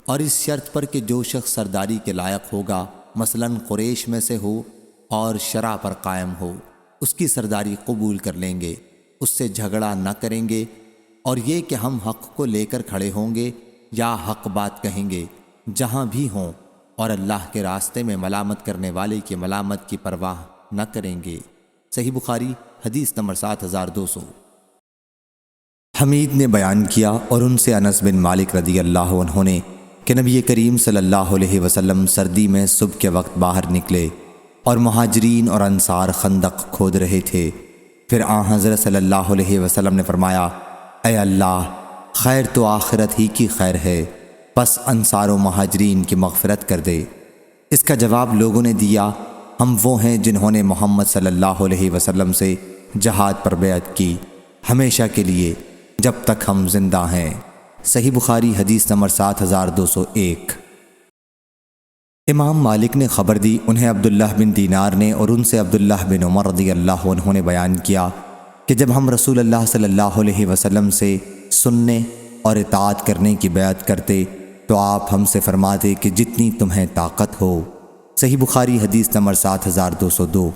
اور اس شرط پر کہ جو شخص سرداری کے لائق ہوگا، مثلاً قریش میں سے ہو اور شرع پر قائم ہو، اس کی سرداری قبول کر لیں گے، اس سے جھگڑا نہ کریں گے، اور یہ کہ ہم حق کو لے کر کھڑے ہوں گے یا حق بات کہیں گے جہاں بھی ہوں، اور اللہ کے راستے میں ملامت کرنے والے کی ملامت کی پرواہ نہ کریں گے۔ صحیح بخاری حدیث نمبر 7200۔ حمید نے بیان کیا اور ان سے انس بن مالک رضی اللہ عنہ نے کہ نبی کریم صلی اللہ علیہ وسلم سردی میں صبح کے وقت باہر نکلے اور مہاجرین اور انصار خندق کھود رہے تھے۔ پھر حضرت صلی اللہ علیہ وسلم نے فرمایا، اے اللہ، خیر تو آخرت ہی کی خیر ہے، بس انصار و مہاجرین کی مغفرت کر دے۔ اس کا جواب لوگوں نے دیا، ہم وہ ہیں جنہوں نے محمد صلی اللہ علیہ وسلم سے جہاد پر بیعت کی، ہمیشہ کے لیے جب تک ہم زندہ ہیں۔ صحیح بخاری حدیث نمبر 7201۔ امام مالک نے خبر دی، انہیں عبداللہ بن دینار نے اور ان سے عبداللہ بن عمر رضی اللہ عنہ نے بیان کیا کہ جب ہم رسول اللہ صلی اللہ علیہ وسلم سے سننے اور اطاعت کرنے کی بیعت کرتے تو آپ ہم سے فرماتے کہ جتنی تمہیں طاقت ہو۔ صحیح بخاری حدیث نمبر 7202۔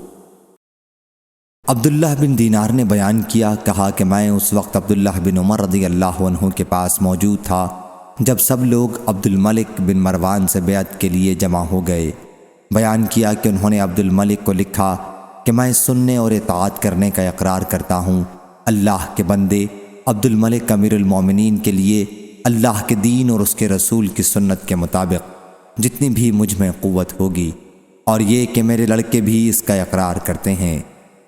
عبداللہ بن دینار نے بیان کیا، کہا کہ میں اس وقت عبداللہ بن عمر رضی اللہ عنہ کے پاس موجود تھا جب سب لوگ عبد الملک بن مروان سے بیعت کے لیے جمع ہو گئے۔ بیان کیا کہ انہوں نے عبد الملک کو لکھا کہ میں سننے اور اطاعت کرنے کا اقرار کرتا ہوں، اللہ کے بندے عبد الملک امیر المومنین کے لیے اللہ کے دین اور اس کے رسول کی سنت کے مطابق جتنی بھی مجھ میں قوت ہوگی، اور یہ کہ میرے لڑکے بھی اس کا اقرار کرتے ہیں۔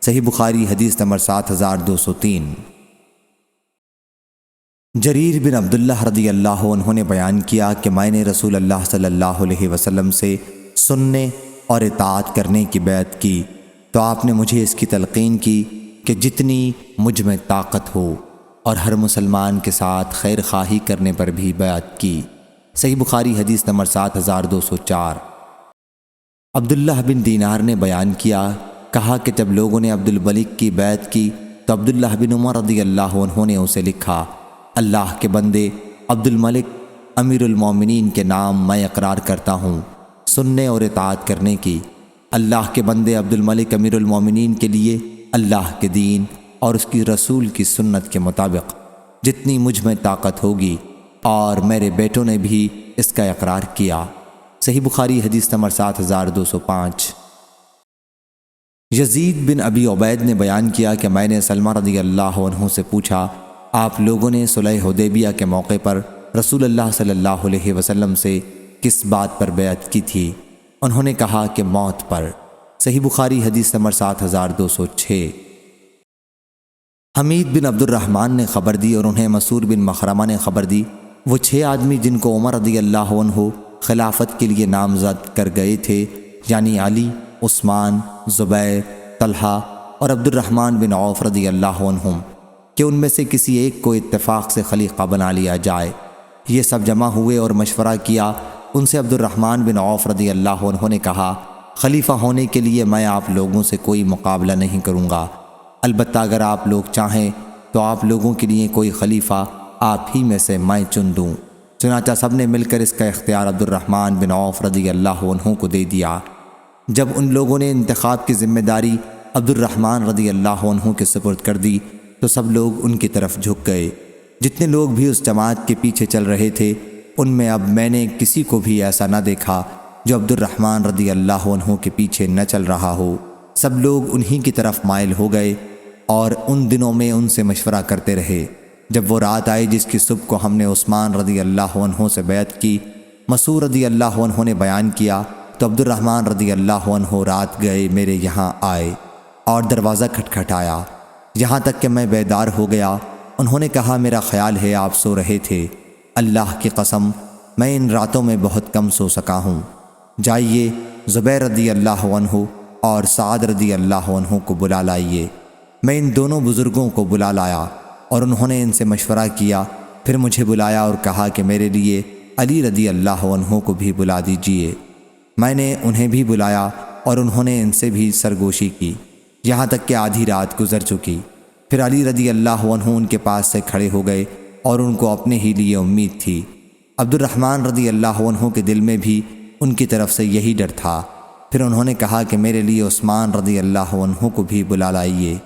صحیح بخاری حدیث نمبر 7203۔ جریر بن عبداللہ رضی اللہ عنہ نے بیان کیا کہ میں نے رسول اللہ صلی اللہ علیہ وسلم سے سننے اور اطاعت کرنے کی بیعت کی تو آپ نے مجھے اس کی تلقین کی کہ جتنی مجھ میں طاقت ہو، اور ہر مسلمان کے ساتھ خیر خواہی کرنے پر بھی بیعت کی۔ صحیح بخاری حدیث نمبر 7204۔ عبداللہ بن دینار نے بیان کیا، کہا کہ جب لوگوں نے عبد الملک کی بیعت کی تو عبداللہ بن عمر رضی اللہ عنہ نے اسے لکھا، اللہ کے بندے عبد الملک امیر المومنین کے نام میں اقرار کرتا ہوں سننے اور اطاعت کرنے کی، اللہ کے بندے عبد الملک امیر المومنین کے لیے اللہ کے دین اور اس کی رسول کی سنت کے مطابق جتنی مجھ میں طاقت ہوگی، اور میرے بیٹوں نے بھی اس کا اقرار کیا۔ صحیح بخاری حدیث نمبر 7205۔ یزید بن ابی عبید نے بیان کیا کہ میں نے سلمہ رضی اللہ عنہ سے پوچھا، آپ لوگوں نے صلح حدیبیہ کے موقع پر رسول اللہ صلی اللہ علیہ وسلم سے کس بات پر بیعت کی تھی؟ انہوں نے کہا کہ موت پر۔ صحیح بخاری حدیث نمبر 7206۔ حمید بن عبد الرحمن نے خبر دی اور انہیں مسعود بن مخرمہ نے خبر دی۔ وہ 6 آدمی جن کو عمر رضی اللہ عنہ خلافت کے لیے نامزد کر گئے تھے، یعنی علی، عثمان، زبیر، طلحہ اور عبد الرحمن بن عوف رضی اللہ عنہم، کہ ان میں سے کسی ایک کو اتفاق سے خلیفہ بنا لیا جائے۔ یہ سب جمع ہوئے اور مشورہ کیا۔ ان سے عبد الرحمن بن عوف رضی اللہ عنہ نے کہا، خلیفہ ہونے کے لیے میں آپ لوگوں سے کوئی مقابلہ نہیں کروں گا، البتہ اگر آپ لوگ چاہیں تو آپ لوگوں کے لیے کوئی خلیفہ آپ ہی میں سے میں چن دوں۔ چنانچہ سب نے مل کر اس کا اختیار عبد الرحمن بن عوف رضی اللہ عنہ کو دے دیا۔ جب ان لوگوں نے انتخاب کی ذمہ داری عبد الرحمن رضی اللہ عنہ کے سپرد کر دی تو سب لوگ ان کی طرف جھک گئے۔ جتنے لوگ بھی اس جماعت کے پیچھے چل رہے تھے، ان میں اب میں نے کسی کو بھی ایسا نہ دیکھا جو عبد الرحمن رضی اللہ عنہ کے پیچھے نہ چل رہا ہو۔ سب لوگ انہی کی طرف مائل ہو گئے اور ان دنوں میں ان سے مشورہ کرتے رہے۔ جب وہ رات آئی جس کی صبح کو ہم نے عثمان رضی اللہ عنہ سے بیعت کی، مسعود رضی اللہ عنہ نے بیان کیا تو عبد الرحمن رضی اللہ عنہ رات گئے میرے یہاں آئے اور دروازہ کھٹکھٹایا، یہاں تک کہ میں بیدار ہو گیا۔ انہوں نے کہا، میرا خیال ہے آپ سو رہے تھے، اللہ کی قسم میں ان راتوں میں بہت کم سو سکا ہوں، جائیے زبیر رضی اللہ عنہ اور سعد رضی اللہ عنہ کو بلا لائیے۔ میں ان دونوں بزرگوں کو بلا لایا اور انہوں نے ان سے مشورہ کیا، پھر مجھے بلایا اور کہا کہ میرے لیے علی رضی اللہ عنہ کو بھی بلا دیجئے۔ میں نے انہیں بھی بلایا اور انہوں نے ان سے بھی سرگوشی کی، یہاں تک کہ آدھی رات گزر چکی۔ پھر علی رضی اللہ عنہ ان کے پاس سے کھڑے ہو گئے اور ان کو اپنے ہی لیے امید تھی۔ عبد الرحمن رضی اللہ عنہ کے دل میں بھی ان کی طرف سے یہی ڈر تھا۔ پھر انہوں نے کہا کہ میرے لیے عثمان رضی اللہ عنہ کو بھی بلا لائیے۔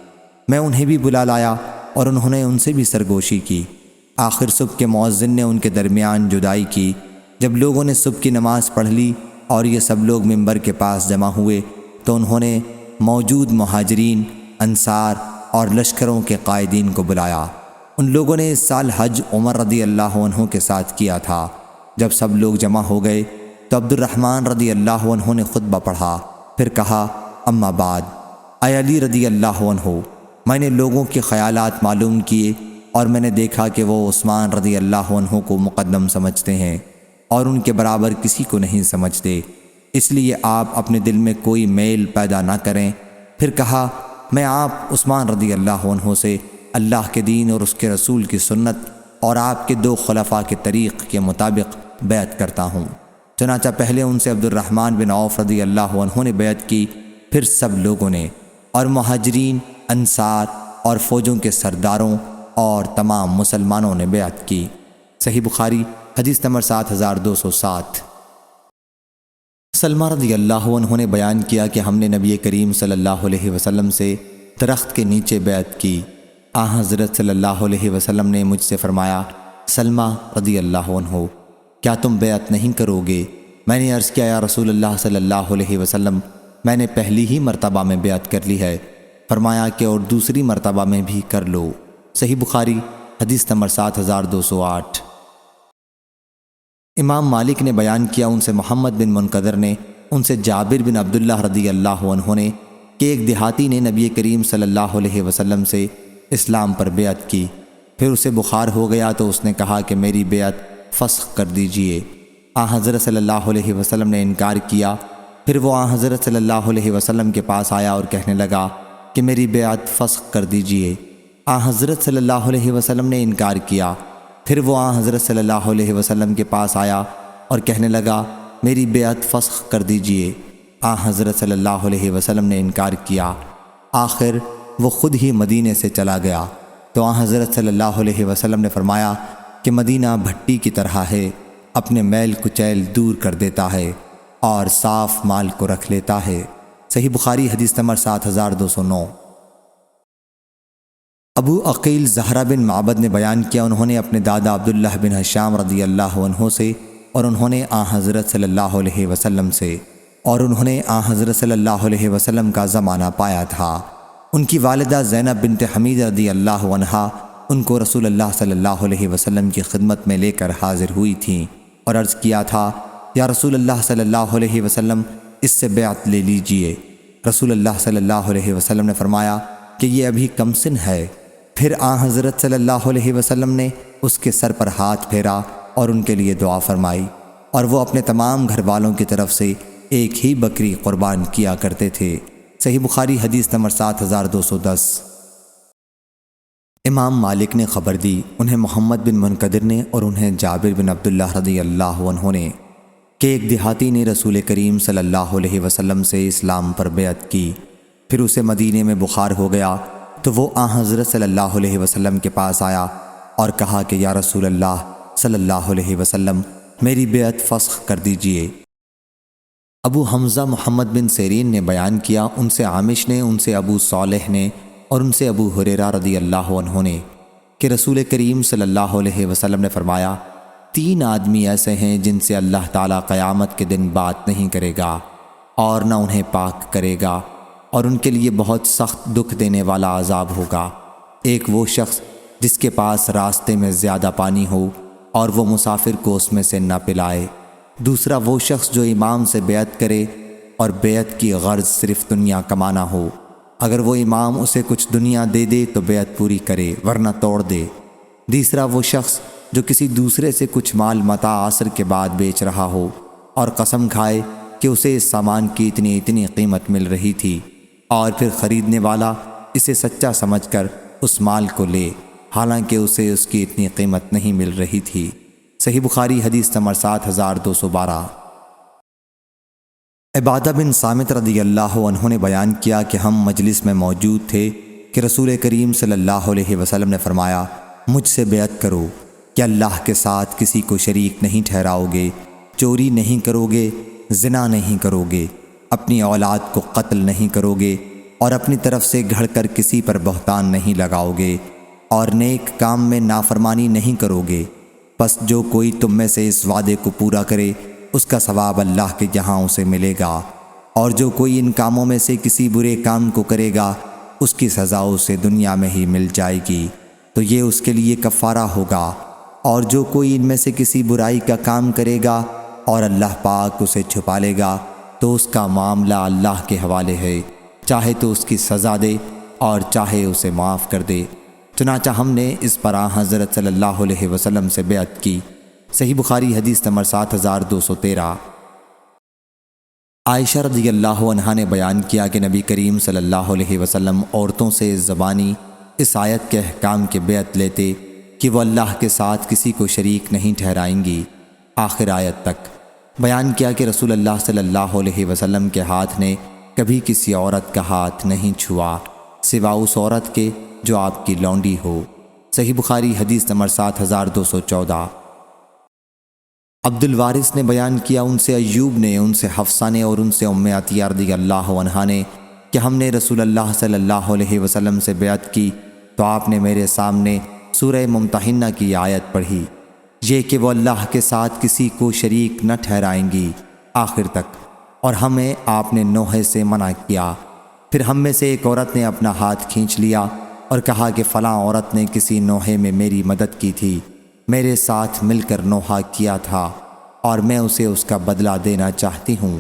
میں انہیں بھی بلا لایا اور انہوں نے ان سے بھی سرگوشی کی۔ آخر صبح کے مؤذن نے ان کے درمیان جدائی کی۔ جب لوگوں نے صبح کی نماز پڑھ لی اور یہ سب لوگ ممبر کے پاس جمع ہوئے تو انہوں نے موجود مہاجرین، انصار اور لشکروں کے قائدین کو بلایا۔ ان لوگوں نے اس سال حج عمر رضی اللہ عنہ کے ساتھ کیا تھا۔ جب سب لوگ جمع ہو گئے تو عبد الرحمن رضی اللہ عنہ نے خطبہ پڑھا، پھر کہا، اما بعد، اے علی رضی اللہ عنہ، میں نے لوگوں کے خیالات معلوم کیے اور میں نے دیکھا کہ وہ عثمان رضی اللہ عنہ کو مقدم سمجھتے ہیں اور ان کے برابر کسی کو نہیں سمجھتے، اس لیے آپ اپنے دل میں کوئی میل پیدا نہ کریں۔ پھر کہا، میں آپ عثمان رضی اللہ عنہ سے اللہ کے دین اور اس کے رسول کی سنت اور آپ کے 2 خلفاء کے طریق کے مطابق بیعت کرتا ہوں۔ چنانچہ پہلے ان سے عبد الرحمن بن عوف رضی اللہ عنہ نے بیعت کی، پھر سب لوگوں نے، اور مہاجرین، انصار اور فوجوں کے سرداروں اور تمام مسلمانوں نے بیعت کی۔ صحیح بخاری حدیث نمبر 7207۔ سلمہ رضی اللہ عنہ نے بیان کیا کہ ہم نے نبی کریم صلی اللہ علیہ وسلم سے درخت کے نیچے بیعت کی۔ حضرت صلی اللہ علیہ وسلم نے مجھ سے فرمایا، سلمہ رضی اللہ عنہ، کیا تم بیعت نہیں کرو گے؟ میں نے عرض کیا، یا رسول اللہ صلی اللہ علیہ وسلم، میں نے پہلی ہی مرتبہ میں بیعت کر لی ہے۔ فرمایا کہ اور دوسری مرتبہ میں بھی کر لو۔ صحیح بخاری حدیث نمبر 7208۔ امام مالک نے بیان کیا، ان سے محمد بن منقدر نے، ان سے جابر بن عبداللہ رضی اللہ عنہ نے، کہ ایک دیہاتی نے نبی کریم صلی اللہ علیہ وسلم سے اسلام پر بیعت کی، پھر اسے بخار ہو گیا تو اس نے کہا کہ میری بیعت فسخ کر دیجئے۔ حضرت صلی اللہ علیہ وسلم نے انکار کیا۔ پھر وہ حضرت صلی اللہ علیہ وسلم کے پاس آیا اور کہنے لگا کہ میری بیعت فسخ کر دیجئے۔ حضرت صلی اللہ علیہ وسلم نے انکار کیا۔ پھر وہ حضرت صلی اللہ علیہ وسلم کے پاس آیا اور کہنے لگا میری بیعت فسخ کر دیجئے۔ حضرت صلی اللہ علیہ وسلم نے انکار کیا۔ آخر وہ خود ہی مدینے سے چلا گیا تو حضرت صلی اللہ علیہ وسلم نے فرمایا کہ مدینہ بھٹی کی طرح ہے، اپنے میل کچیل دور کر دیتا ہے اور صاف مال کو رکھ لیتا ہے۔ صحیح بخاری حدیث نمبر 7209۔ ابو عقیل زہرہ بن معبد نے بیان کیا، انہوں نے اپنے دادا عبداللہ بن حشام رضی اللہ عنہ سے اور انہوں نے حضرت صلی اللہ علیہ وسلم سے اور انہوں نے حضرت صلی اللہ علیہ وسلم کا زمانہ پایا تھا۔ ان کی والدہ زینب بنت حمید رضی اللہ عنہا ان کو رسول اللہ صلی اللہ علیہ وسلم کی خدمت میں لے کر حاضر ہوئی تھیں اور عرض کیا تھا، یا رسول اللہ صلی اللہ علیہ وسلم، اس سے بیعت لے لیجئے۔ رسول اللہ صلی اللہ علیہ وسلم نے فرمایا کہ یہ ابھی کم سن ہے، پھر حضرت صلی اللہ علیہ وسلم نے اس کے سر پر ہاتھ پھیرا اور ان کے لیے دعا فرمائی، اور وہ اپنے تمام گھر والوں کی طرف سے ایک ہی بکری قربان کیا کرتے تھے۔ صحیح بخاری حدیث نمبر 7210۔ امام مالک نے خبر دی، انہیں محمد بن منکدر نے اور انہیں جابر بن عبداللہ رضی اللہ عنہ نے، کہ ایک دیہاتی نے رسول کریم صلی اللہ علیہ وسلم سے اسلام پر بیعت کی، پھر اسے مدینے میں بخار ہو گیا تو وہ حضرت صلی اللہ علیہ وسلم کے پاس آیا اور کہا کہ یا رسول اللہ صلی اللہ علیہ وسلم، میری بیعت فسخ کر دیجئے۔ ابو حمزہ محمد بن سیرین نے بیان کیا، ان سے عامش نے، ان سے ابو صالح نے اور ان سے ابو ہریرہ رضی اللہ عنہ نے، کہ رسول کریم صلی اللہ علیہ وسلم نے فرمایا، 3 آدمی ایسے ہیں جن سے اللہ تعالیٰ قیامت کے دن بات نہیں کرے گا اور نہ انہیں پاک کرے گا، اور ان کے لیے بہت سخت دکھ دینے والا عذاب ہوگا۔ ایک وہ شخص جس کے پاس راستے میں زیادہ پانی ہو اور وہ مسافر کو اس میں سے نہ پلائے، دوسرا وہ شخص جو امام سے بیعت کرے اور بیعت کی غرض صرف دنیا کمانا ہو، اگر وہ امام اسے کچھ دنیا دے دے تو بیعت پوری کرے ورنہ توڑ دے، تیسرا وہ شخص جو کسی دوسرے سے کچھ مال متاع عصر کے بعد بیچ رہا ہو اور قسم کھائے کہ اسے اس سامان کی اتنی قیمت مل رہی تھی، اور پھر خریدنے والا اسے سچا سمجھ کر اس مال کو لے حالانکہ اسے اس کی اتنی قیمت نہیں مل رہی تھی۔ صحیح بخاری حدیث نمبر 7212۔ عبادہ بن صامت رضی اللہ عنہ نے بیان کیا کہ ہم مجلس میں موجود تھے کہ رسول کریم صلی اللہ علیہ وسلم نے فرمایا، مجھ سے بیعت کرو کہ اللہ کے ساتھ کسی کو شریک نہیں ٹھہراؤ گے، چوری نہیں کرو گے، زنا نہیں کرو گے، اپنی اولاد کو قتل نہیں کرو گے، اور اپنی طرف سے گھڑ کر کسی پر بہتان نہیں لگاؤ گے، اور نیک کام میں نافرمانی نہیں کرو گے۔ پس جو کوئی تم میں سے اس وعدے کو پورا کرے اس کا ثواب اللہ کے جہاں اسے ملے گا، اور جو کوئی ان کاموں میں سے کسی برے کام کو کرے گا اس کی سزا اسے دنیا میں ہی مل جائے گی، تو یہ اس کے لیے کفارہ ہوگا، اور جو کوئی ان میں سے کسی برائی کا کام کرے گا اور اللہ پاک اسے چھپا لے گا تو اس کا معاملہ اللہ کے حوالے ہے، چاہے تو اس کی سزا دے اور چاہے اسے معاف کر دے۔ چنانچہ ہم نے اس پر حضرت صلی اللہ علیہ وسلم سے بیعت کی۔ صحیح بخاری حدیث نمبر 7213۔ عائشہ رضی اللہ عنہا نے بیان کیا کہ نبی کریم صلی اللہ علیہ وسلم عورتوں سے زبانی اس آیت کے احکام کے بیعت لیتے کہ وہ اللہ کے ساتھ کسی کو شریک نہیں ٹھہرائیں گی، آخر آیت تک۔ بیان کیا کہ رسول اللہ صلی اللہ علیہ وسلم کے ہاتھ نے کبھی کسی عورت کا ہاتھ نہیں چھوا سوا اس عورت کے جو آپ کی لونڈی ہو۔ صحیح بخاری حدیث نمبر 7214۔ عبد الوارث نے بیان کیا، ان سے ایوب نے، ان سے حفصہ نے اور ان سے ام عطیہ رضی اللہ عنہا نے کہ ہم نے رسول اللہ صلی اللہ علیہ وسلم سے بیعت کی تو آپ نے میرے سامنے سورہ ممتحنہ کی آیت پڑھی، یہ کہ وہ اللہ کے ساتھ کسی کو شریک نہ ٹھہرائیں گی، آخر تک، اور ہمیں آپ نے نوحے سے منع کیا۔ پھر ہم میں سے ایک عورت نے اپنا ہاتھ کھینچ لیا اور کہا کہ فلاں عورت نے کسی نوحے میں میری مدد کی تھی، میرے ساتھ مل کر نوحہ کیا تھا اور میں اسے اس کا بدلہ دینا چاہتی ہوں۔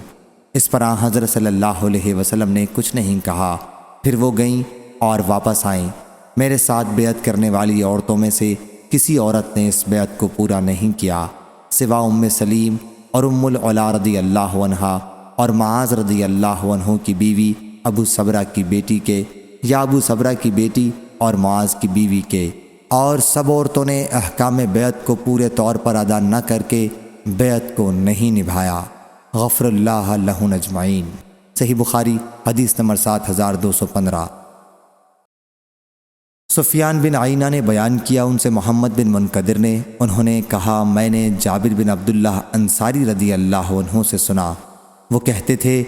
اس پر حضرت صلی اللہ علیہ وسلم نے کچھ نہیں کہا۔ پھر وہ گئیں اور واپس آئیں۔ میرے ساتھ بیعت کرنے والی عورتوں میں سے کسی عورت نے اس بیعت کو پورا نہیں کیا سوا ام سلیم اور ام العلا رضی اللہ عنہا اور معاذ رضی اللہ عنہ کی بیوی ابو صبرہ کی بیٹی کے، یا ابو صبرہ کی بیٹی اور معاذ کی بیوی کے، اور سب عورتوں نے احکام بیعت کو پورے طور پر ادا نہ کر کے بیعت کو نہیں نبھایا۔ غفر اللہ لہن اجمعین۔ صحیح بخاری حدیث نمبر 7215۔ سفیان بن عینہ نے بیان کیا، ان سے محمد بن منکدر نے، انہوں نے کہا میں نے جابر بن عبداللہ انصاری رضی اللہ عنہ سے سنا، وہ کہتے تھے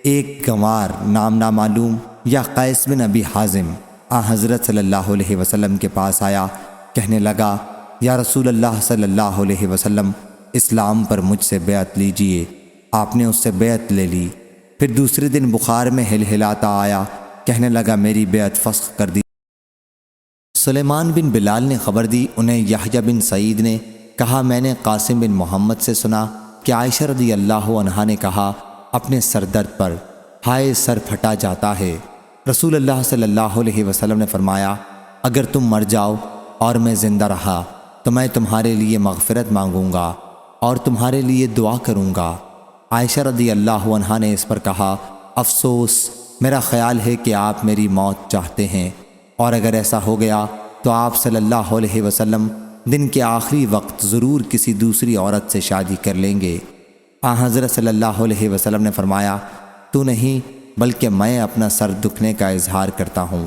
ایک گنوار نام نامعلوم یا قیس بن ابی حازم حضرت صلی اللہ علیہ وسلم کے پاس آیا، کہنے لگا یا رسول اللہ صلی اللہ علیہ وسلم، اسلام پر مجھ سے بیعت لیجئے۔ آپ نے اس سے بیعت لے لی۔ پھر دوسرے دن بخار میں ہلہلاتا آیا، کہنے لگا میری بیعت فسخ کر دی۔ سلیمان بن بلال نے خبر دی، انہیں یحییٰ بن سعید نے کہا میں نے قاسم بن محمد سے سنا کہ عائشہ رضی اللہ عنہا نے کہا اپنے سر درد پر، ہائے سر پھٹا جاتا ہے۔ رسول اللہ صلی اللہ علیہ وسلم نے فرمایا اگر تم مر جاؤ اور میں زندہ رہا تو میں تمہارے لیے مغفرت مانگوں گا اور تمہارے لیے دعا کروں گا۔ عائشہ رضی اللہ عنہا نے اس پر کہا، افسوس، میرا خیال ہے کہ آپ میری موت چاہتے ہیں، اور اگر ایسا ہو گیا تو آپ صلی اللہ علیہ وسلم دن کے آخری وقت ضرور کسی دوسری عورت سے شادی کر لیں گے۔ حضرت صلی اللہ علیہ وسلم نے فرمایا، تو نہیں بلکہ میں اپنا سر دکھنے کا اظہار کرتا ہوں۔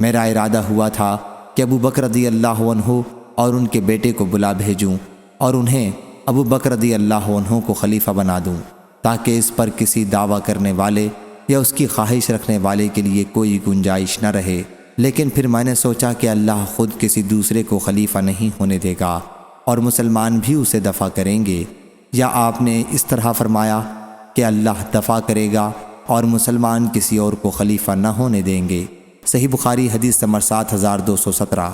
میرا ارادہ ہوا تھا کہ ابو بکر رضی اللہ عنہ اور ان کے بیٹے کو بلا بھیجوں اور انہیں ابو بکر رضی اللہ عنہ کو خلیفہ بنا دوں، تاکہ اس پر کسی دعویٰ کرنے والے یا اس کی خواہش رکھنے والے کے لیے کوئی گنجائش نہ رہے۔ لیکن پھر میں نے سوچا کہ اللہ خود کسی دوسرے کو خلیفہ نہیں ہونے دے گا اور مسلمان بھی اسے دفع کریں گے، یا آپ نے اس طرح فرمایا کہ اللہ دفع کرے گا اور مسلمان کسی اور کو خلیفہ نہ ہونے دیں گے۔ صحیح بخاری حدیث نمبر 7217۔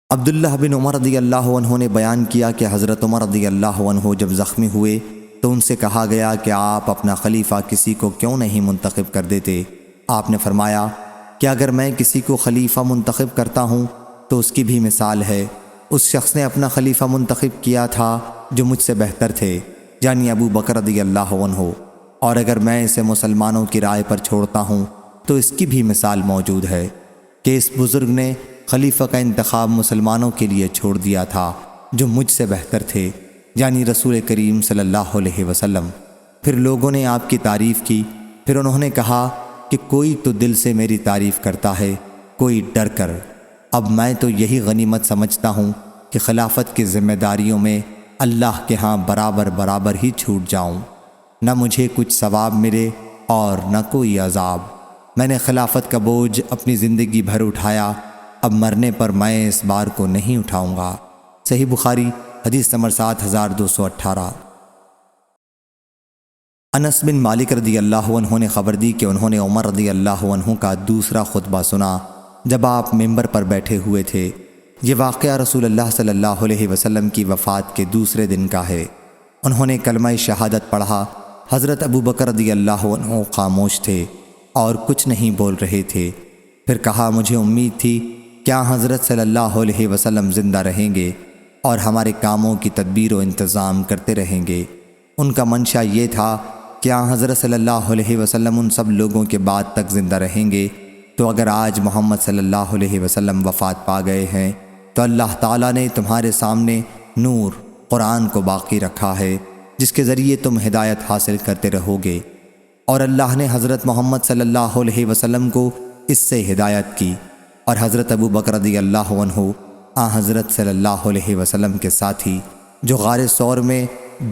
عبداللہ بن عمر رضی اللہ عنہ نے بیان کیا کہ حضرت عمر رضی اللہ عنہ جب زخمی ہوئے تو ان سے کہا گیا کہ آپ اپنا خلیفہ کسی کو کیوں نہیں منتخب کر دیتے؟ آپ نے فرمایا کہ اگر میں کسی کو خلیفہ منتخب کرتا ہوں تو اس کی بھی مثال ہے، اس شخص نے اپنا خلیفہ منتخب کیا تھا جو مجھ سے بہتر تھے، یعنی ابو بکر رضی اللہ عنہ، اور اگر میں اسے مسلمانوں کی رائے پر چھوڑتا ہوں تو اس کی بھی مثال موجود ہے کہ اس بزرگ نے خلیفہ کا انتخاب مسلمانوں کے لیے چھوڑ دیا تھا جو مجھ سے بہتر تھے، یعنی رسول کریم صلی اللہ علیہ وسلم۔ پھر لوگوں نے آپ کی تعریف کی، پھر انہوں نے کہا کہ کوئی تو دل سے میری تعریف کرتا ہے، کوئی ڈر کر۔ اب میں تو یہی غنیمت سمجھتا ہوں کہ خلافت کی ذمہ داریوں میں اللہ کے ہاں برابر برابر ہی چھوٹ جاؤں، نہ مجھے کچھ ثواب ملے اور نہ کوئی عذاب۔ میں نے خلافت کا بوجھ اپنی زندگی بھر اٹھایا، اب مرنے پر میں اس بار کو نہیں اٹھاؤں گا۔ صحیح بخاری حدیث نمبر 7218۔ انس بن مالک رضی اللہ عنہ نے خبر دی کہ انہوں نے عمر رضی اللہ عنہ کا دوسرا خطبہ سنا جب آپ ممبر پر بیٹھے ہوئے تھے۔ یہ واقعہ رسول اللہ صلی اللہ علیہ وسلم کی وفات کے دوسرے دن کا ہے۔ انہوں نے کلمہ شہادت پڑھا۔ حضرت ابو بکر رضی اللہ عنہ خاموش تھے اور کچھ نہیں بول رہے تھے۔ پھر کہا، مجھے امید تھی کیا حضرت صلی اللہ علیہ وسلم زندہ رہیں گے اور ہمارے کاموں کی تدبیر و انتظام کرتے رہیں گے۔ ان کا منشا یہ تھا کہ حضرت صلی اللہ علیہ وسلم ان سب لوگوں کے بعد تک زندہ رہیں گے، تو اگر آج محمد صلی اللہ علیہ وسلم وفات پا گئے ہیں تو اللہ تعالیٰ نے تمہارے سامنے نور قرآن کو باقی رکھا ہے جس کے ذریعے تم ہدایت حاصل کرتے رہو گے، اور اللہ نے حضرت محمد صلی اللہ علیہ وسلم کو اس سے ہدایت کی، اور حضرت ابو بکر رضی اللہ عنہ حضرت صلی اللہ علیہ وسلم کے ساتھی جو غار ثور میں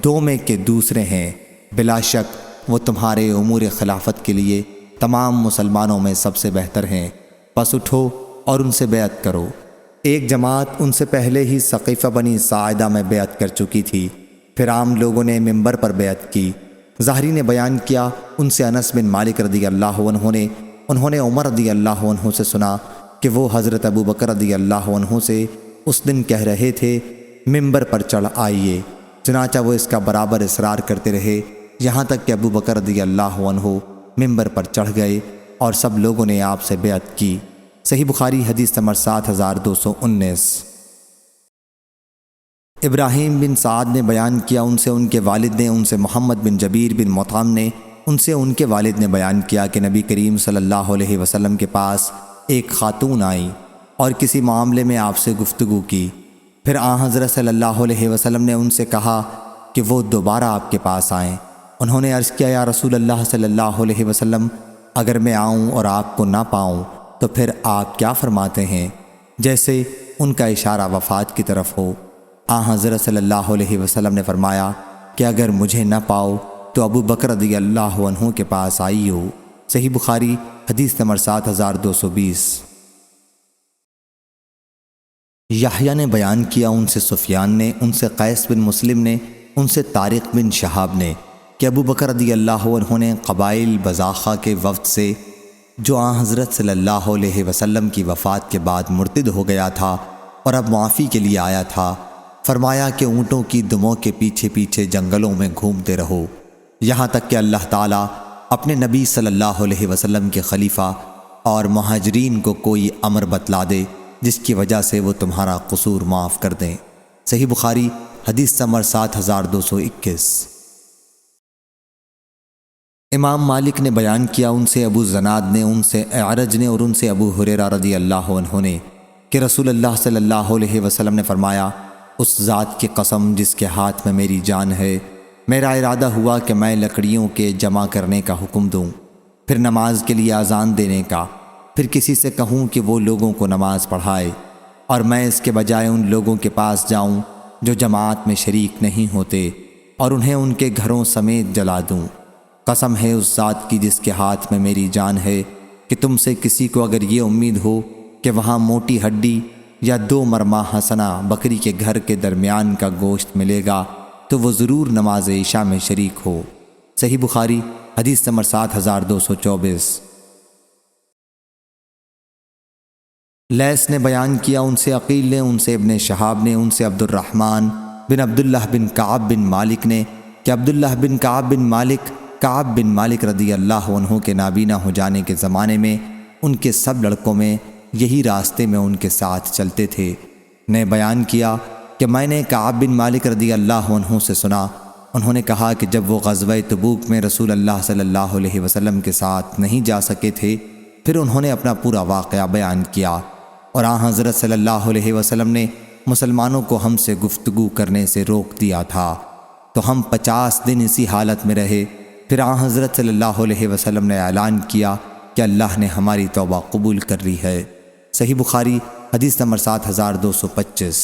2 میں کے دوسرے ہیں، بلا شک وہ تمہارے امور خلافت کے لیے تمام مسلمانوں میں سب سے بہتر ہیں، پس اٹھو اور ان سے بیعت کرو۔ ایک جماعت ان سے پہلے ہی ثقیفہ بنی ساعدہ میں بیعت کر چکی تھی، پھر عام لوگوں نے ممبر پر بیعت کی۔ ظاہری نے بیان کیا، ان سے انس بن مالک رضی اللہ عنہ نے انہوں نے عمر رضی اللہ عنہ سے سنا کہ وہ حضرت ابو بکر رضی اللہ عنہ سے اس دن کہہ رہے تھے، ممبر پر چڑھ آئیے۔ چنانچہ وہ اس کا برابر اصرار کرتے رہے یہاں تک کہ ابو بکر رضی اللہ عنہ ممبر پر چڑھ گئے اور سب لوگوں نے آپ سے بیعت کی۔ صحیح بخاری حدیث نمبر 7219۔ ابراہیم بن سعد نے بیان کیا، ان سے ان کے والد نے، ان سے محمد بن جبیر بن مطعم نے، ان سے ان کے والد نے بیان کیا کہ نبی کریم صلی اللہ علیہ وسلم کے پاس ایک خاتون آئی اور کسی معاملے میں آپ سے گفتگو کی۔ پھر حضرت صلی اللہ علیہ وسلم نے ان سے کہا کہ وہ دوبارہ آپ کے پاس آئیں۔ انہوں نے عرض کیا، یا رسول اللہ صلی اللہ علیہ وسلم، اگر میں آؤں اور آپ کو نہ پاؤں تو پھر آپ کیا فرماتے ہیں؟ جیسے ان کا اشارہ وفات کی طرف ہو۔ حضرت صلی اللہ علیہ وسلم نے فرمایا کہ اگر مجھے نہ پاؤ تو ابو بکر رضی اللہ عنہ کے پاس آئی ہو۔ صحیح بخاری حدیث نمبر 7220۔ یحییٰ نے بیان کیا، ان سے سفیان نے، ان سے قیس بن مسلم نے، ان سے طارق بن شہاب نے کہ ابو بکر رضی اللہ عنہ نے قبائل بزاخہ کے وفد سے جو حضرت صلی اللہ علیہ وسلم کی وفات کے بعد مرتد ہو گیا تھا اور اب معافی کے لیے آیا تھا، فرمایا کہ اونٹوں کی دموں کے پیچھے پیچھے جنگلوں میں گھومتے رہو یہاں تک کہ اللہ تعالیٰ اپنے نبی صلی اللہ علیہ وسلم کے خلیفہ اور مہاجرین کو کوئی امر بتلا دے جس کی وجہ سے وہ تمہارا قصور معاف کر دیں۔ صحیح بخاری حدیث نمبر 7221۔ امام مالک نے بیان کیا، ان سے ابو زناد نے، ان سے اعرج نے اور ان سے ابو ہریرہ رضی اللہ عنہ نے کہ رسول اللہ صلی اللہ علیہ وسلم نے فرمایا، اس ذات کی قسم جس کے ہاتھ میں میری جان ہے، میرا ارادہ ہوا کہ میں لکڑیوں کے جمع کرنے کا حکم دوں، پھر نماز کے لیے اذان دینے کا، پھر کسی سے کہوں کہ وہ لوگوں کو نماز پڑھائے، اور میں اس کے بجائے ان لوگوں کے پاس جاؤں جو جماعت میں شریک نہیں ہوتے اور انہیں ان کے گھروں سمیت جلا دوں۔ قسم ہے اس ذات کی جس کے ہاتھ میں میری جان ہے کہ تم سے کسی کو اگر یہ امید ہو کہ وہاں موٹی ہڈی یا 2 مرمہ حسنہ بکری کے گھر کے درمیان کا گوشت ملے گا تو وہ ضرور نماز عشاء میں شریک ہو۔ صحیح بخاری حدیث نمبر 7224۔ لیث نے بیان کیا، ان سے عقیل نے، ان سے ابن شہاب نے، ان سے عبد الرحمن بن عبداللہ بن کعب بن مالک نے کہ عبداللہ بن کعب بن مالک رضی اللہ عنہ کے نابینا ہو جانے کے زمانے میں ان کے سب لڑکوں میں یہی راستے میں ان کے ساتھ چلتے تھے، نے بیان کیا کہ میں نے کعب بن مالک رضی اللہ عنہ سے سنا، انہوں نے کہا کہ جب وہ غزوہ تبوک میں رسول اللہ صلی اللہ علیہ وسلم کے ساتھ نہیں جا سکے تھے، پھر انہوں نے اپنا پورا واقعہ بیان کیا، اور آن حضرت صلی اللہ علیہ وسلم نے مسلمانوں کو ہم سے گفتگو کرنے سے روک دیا تھا، تو ہم 50 دن اسی حالت میں رہے۔ پھر آن حضرت صلی اللہ علیہ وسلم نے اعلان کیا کہ اللہ نے ہماری توبہ قبول کر لی ہے۔ صحیح بخاری حدیث نمبر 7225۔